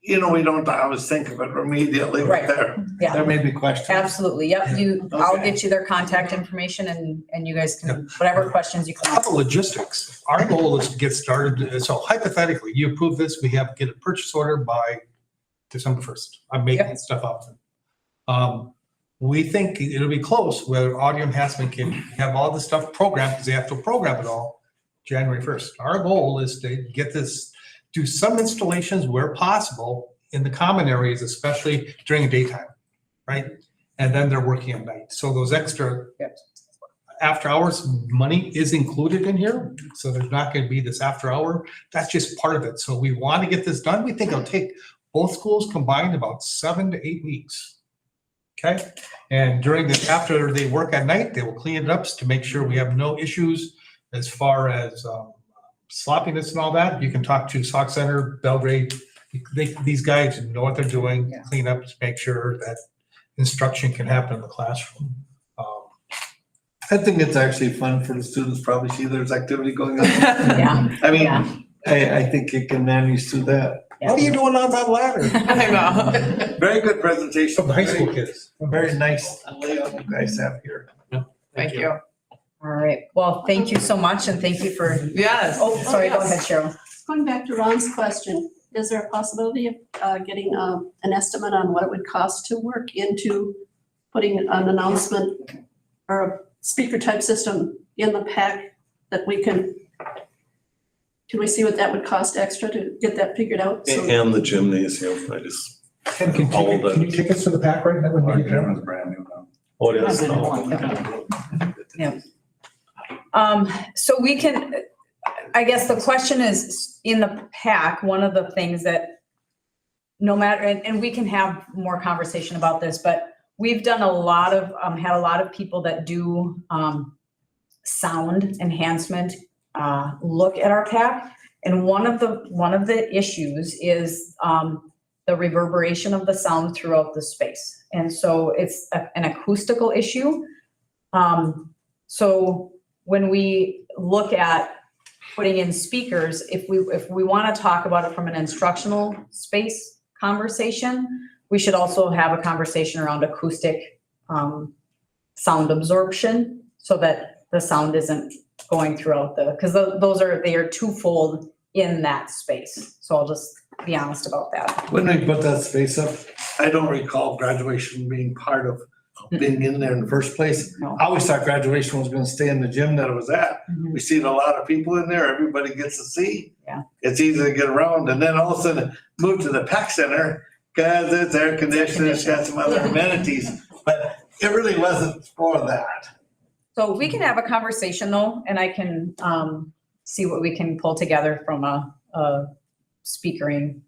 we don't always think of it immediately, Right. but there Yeah, may be questions. absolutely. Yep, I'll Okay. get you their contact information and you guys can, whatever questions you come up. Couple logistics. Our goal is to get started. So hypothetically, you approve this, we have to get a purchase order by December 1st. I'm making stuff up. We think it'll be close where audio enhancement can have all the stuff programmed because they have to program it all January 1st. Our goal is to get this, do some installations where possible in the common areas, especially during the daytime, right? And then they're working at night. So those extra after hours money is included in here. So there's not going to be this after hour. That's just part of it. So we want to get this done. We think it'll take both schools combined about 7 to 8 weeks. Okay, and during the, after they work at night, they will clean it up to make sure we have no issues as far as sloppiness and all that. You can talk to Sauk Center, Belgrade. These guys know what they're doing, clean up to make sure that instruction can happen in the classroom. I think it's actually fun for the students, probably see there's activity going on. Yeah. I mean, Yeah. I think you can manage through that. What are you doing on that ladder? I know. Very good presentation. From the high school kids. Very nice layout you guys have here. Thank you. All right, well, thank you so much and thank you for, Yes. oh, sorry, go ahead, yes. Cheryl. Going back to Ron's question, is there a possibility of getting an estimate on what it would cost to work into putting an announcement or a speaker type system in the pack that we can we see what that would cost extra to get that figured out? So- And the gymnasium, I just. Ken, can you take us to the pack right now? Our gym is brand new now. Oh, it is. Yeah. So we can, I guess the question is, in the pack, one of the things that no matter, and we can have more conversation about this, but we've done a lot of, had a lot of people that do sound enhancement look at our pack. And one of the issues is the reverberation of the sound throughout the space. And so it's an acoustical issue. So when we look at putting in speakers, if we want to talk about it from an instructional space conversation, we should also have a conversation around acoustic sound absorption so that the sound isn't going throughout because they are twofold in that space. So I'll just be honest about that. When we put that space up, I don't recall graduation being part of being in there in the first place. No. I always thought graduation was gonna stay in the gym that it was at. We seen a lot of people in there, everybody gets to see. Yeah. It's easy to get around, and then all of a sudden move to the PAC Center, cause it's air conditioning, it's got some other amenities, but it really wasn't for that. So we can have a conversation though, and I can see what we can pull together from a speakering.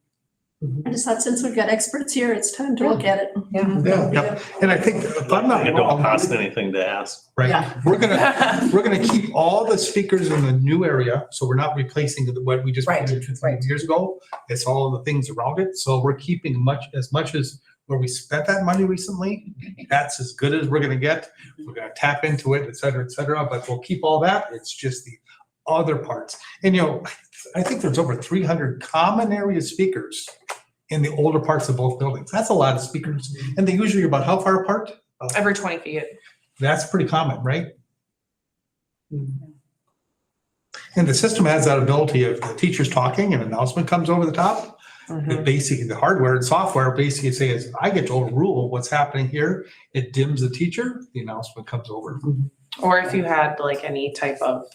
I just thought since we've got experts here, it's time to look at it. Yeah, and I think if I'm not It don't wrong, cost anything to ask. right, Yeah. we're gonna keep all the speakers in the new area, so we're not replacing what we just put Right, in 2 right. years ago. It's all the things around it, so we're keeping as much as where we spent that money recently, that's as good as we're gonna get. We're gonna tap into it, et cetera, but we'll keep all that. It's just the other parts. And I think there's over 300 common area speakers in the older parts of both buildings. That's a lot of speakers. And they usually are about how far apart? Every 20 feet. That's pretty common, right? And the system has that ability of the teacher's talking and an announcement comes over the top. It basically, the hardware and software basically says, I get to overrule what's happening here. It dims the teacher, the announcement comes over. Or if you had like any type of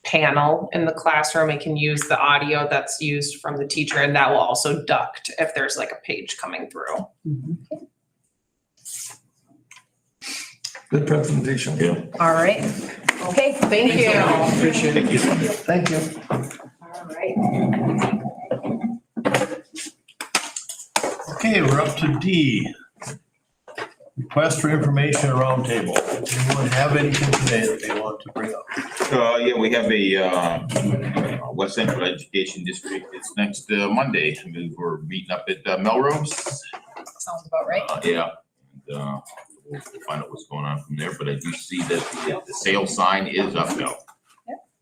panel in the classroom, it can use the audio that's used from the teacher, and that will also duct if there's like a page coming through. Good presentation. Yeah. All right. Okay, thank you. Appreciate it. Thank you. All right. Okay, we're up to D. Request for information roundtable. Anyone have anything today that they want to bring up? Yeah, we have a West Central Education District. It's next Monday. We're meeting up at Melrose. Sounds about right. Yeah. And, we'll find out what's going on from there, but I do see that the sale sign is up now.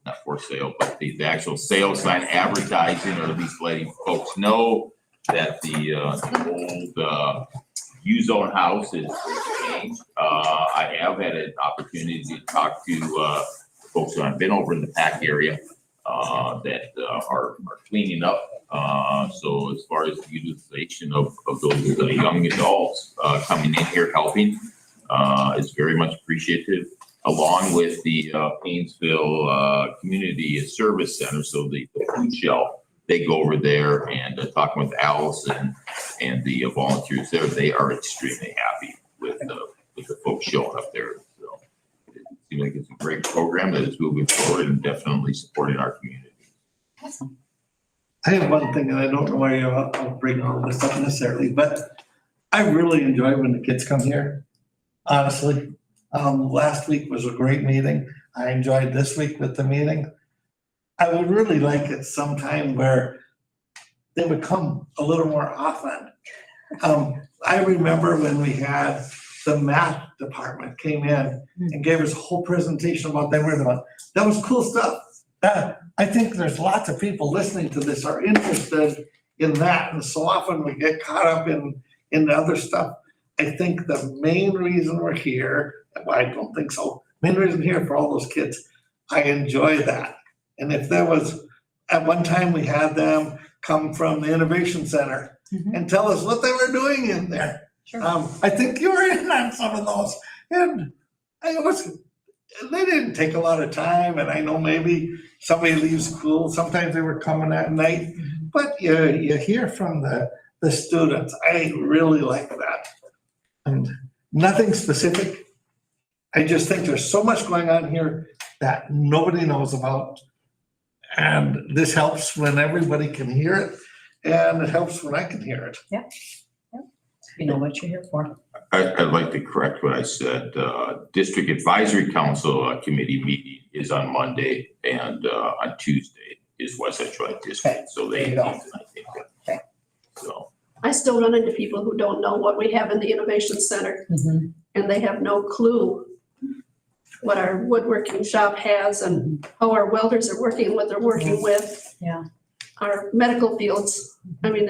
Not for sale, but the actual sale sign advertising, or at least letting folks know that the old U-Zone house is changed. I have had an opportunity to talk to folks who have been over in the PAC area that are cleaning up. So as far as the utilization of those young adults coming in here helping, is very much appreciative, along with the Painesville Community Service Center. So the food shelf, they go over there and talking with Allison and the volunteers there. They are extremely happy with the folks showing up there. So it seems like it's a great program that is moving forward and definitely supporting our community. Awesome. I have one thing, and I don't know why I'll bring all this up necessarily, but I really enjoy when the kids come here, honestly. Last week was a great meeting. I enjoyed this week with the meeting. I would really like it sometime where they would come a little more often. I remember when we had the math department came in and gave us a whole presentation about them. That was cool stuff. I think there's lots of people listening to this are interested in that, and so often we get caught up in the other stuff. I think the main reason we're here, well, I don't think so, main reason here for all those kids, I enjoy that. And if there was, at one time we had them come from the Innovation Center and tell us what they were doing in there. Sure. I think you were in on some of those, and they didn't take a lot of time, and I know maybe somebody leaves school, sometimes they were coming at night, but you hear from the students. I really like that. And nothing specific. I just think there's so much going on here that nobody knows about. And this helps when everybody can hear it, and it helps when I can hear it. Yeah. You know what you're here for. I'd like to correct what I said. District Advisory Council Committee meeting is on Monday, and on Tuesday is West Central District. So There they, you go. I think, Okay. so. I still run into people who don't know what we have in the Innovation Center, and they have no clue what our woodworking shop has and how our welders are working, what they're working with. Yeah. Our medical fields. I mean,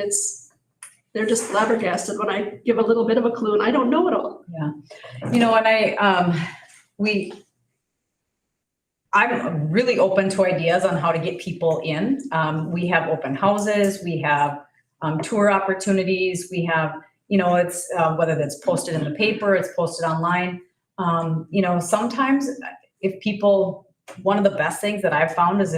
they're just flabbergasted when I give a little bit of a clue, and I don't know it all. Yeah. You know, and I'm really open to ideas on how to get people in. We have open houses, we have tour opportunities, we have, you know, it's whether that's posted in the paper, it's posted online. You know, sometimes if people, one of the best things that I've found is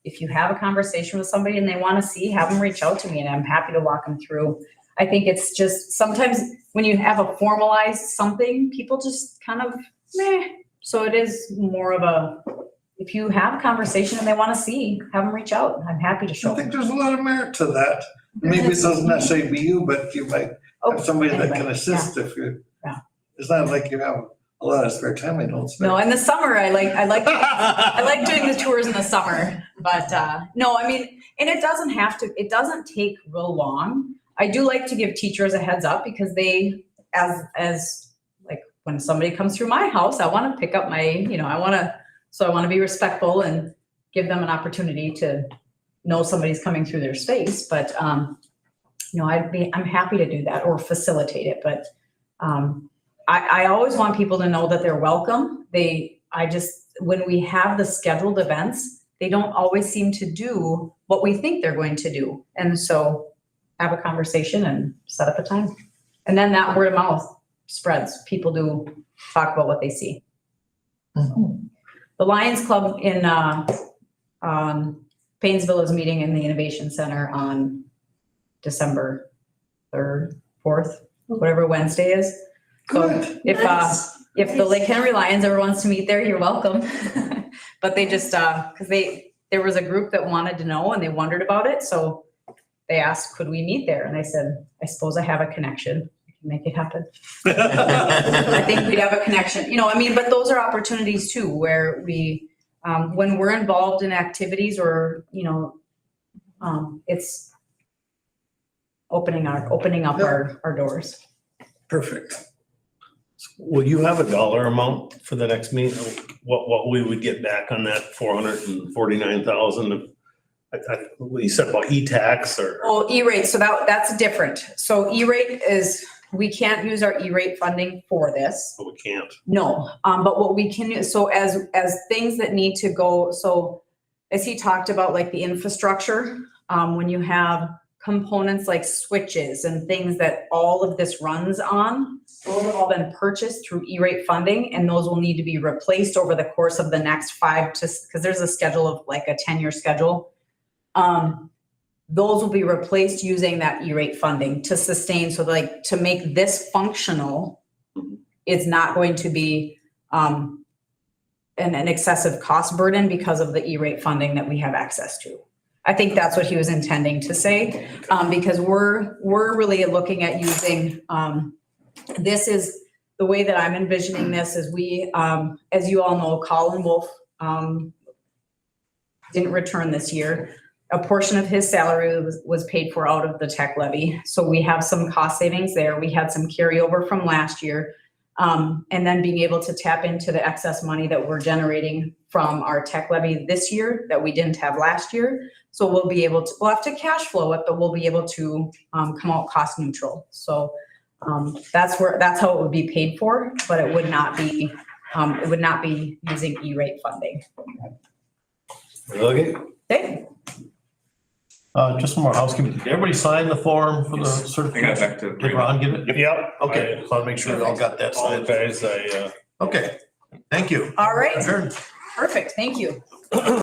if you have a conversation with somebody and they want to see, have them reach out to me, and I'm happy to walk them through. I think it's just sometimes when you have a formalized something, people just kind of meh. So it is more of a, if you have a conversation and they want to see, have them reach out. I'm happy to show I them. think there's a lot of merit to that. Maybe it doesn't necessarily be you, but you might have somebody that can assist if you. Yeah. It's not like you have a lot of spare time, I don't spend. No, in the summer, I like doing the tours in the summer, but no, I mean, and it doesn't take real long. I do like to give teachers a heads up because they, as like when somebody comes through my house, I want to pick up my, you know, I want to be respectful and give them an opportunity to know somebody's coming through their space. But, you know, I'm happy to do that or facilitate it. But I always want people to know that they're welcome. I when we have the scheduled events, they don't always seem to do what we think they're going to do. And so have a conversation and set up a time. And then that word of mouth spreads. People do talk about what they see. The Lions Club in Painesville is meeting in the Innovation Center on December 3rd, 4th, whatever Wednesday is. So if the Lake Henry Lions ever wants to meet there, you're welcome. But they just, because there was a group that wanted to know and they wondered about it. So they asked, could we meet there? And I said, I suppose I have a connection. I can make it happen. I think we'd have a connection, but those are opportunities too, where we, when we're involved in activities or, it's opening up our doors. Perfect. Will you have a dollar amount for the next meeting? What we would get back on that 449,000? You said about E-tax or? Oh, E-rate, so that's different. So E-rate is, we can't use our E-rate funding for this. We can't. No, but what we can, so as things that need to go, so as he talked about, like the infrastructure, when you have components like switches and things that all of this runs on, those have all been purchased through E-rate funding, and those will need to be replaced over the course of the next because there's a schedule of like a 10-year schedule. Those will be replaced using that E-rate funding to sustain. So like to make this functional, it's not going to be an excessive cost burden because of the E-rate funding that we have access to. I think that's what he was intending to say, because we're really looking at using, this is the way that I'm envisioning this is we, as you all know, Colin Wolf didn't return this year. A portion of his salary was paid for out of the tech levy. So we have some cost savings there. We had some carryover from last year. And then being able to tap into the excess money that we're generating from our tech levy this year that we didn't have last year. So we'll have to cash flow it, but we'll be able to come out cost neutral. So that's how it would be paid for, but it would not be using E-rate funding. Okay. Okay. Just some more housekeeping. Did everybody sign the form for the I got certification? it back to. Did Ron get it? Yep. Okay, so I'll make sure we all got that signed. Guys, Okay, thank you. All right. Adjourned. Perfect. Thank you.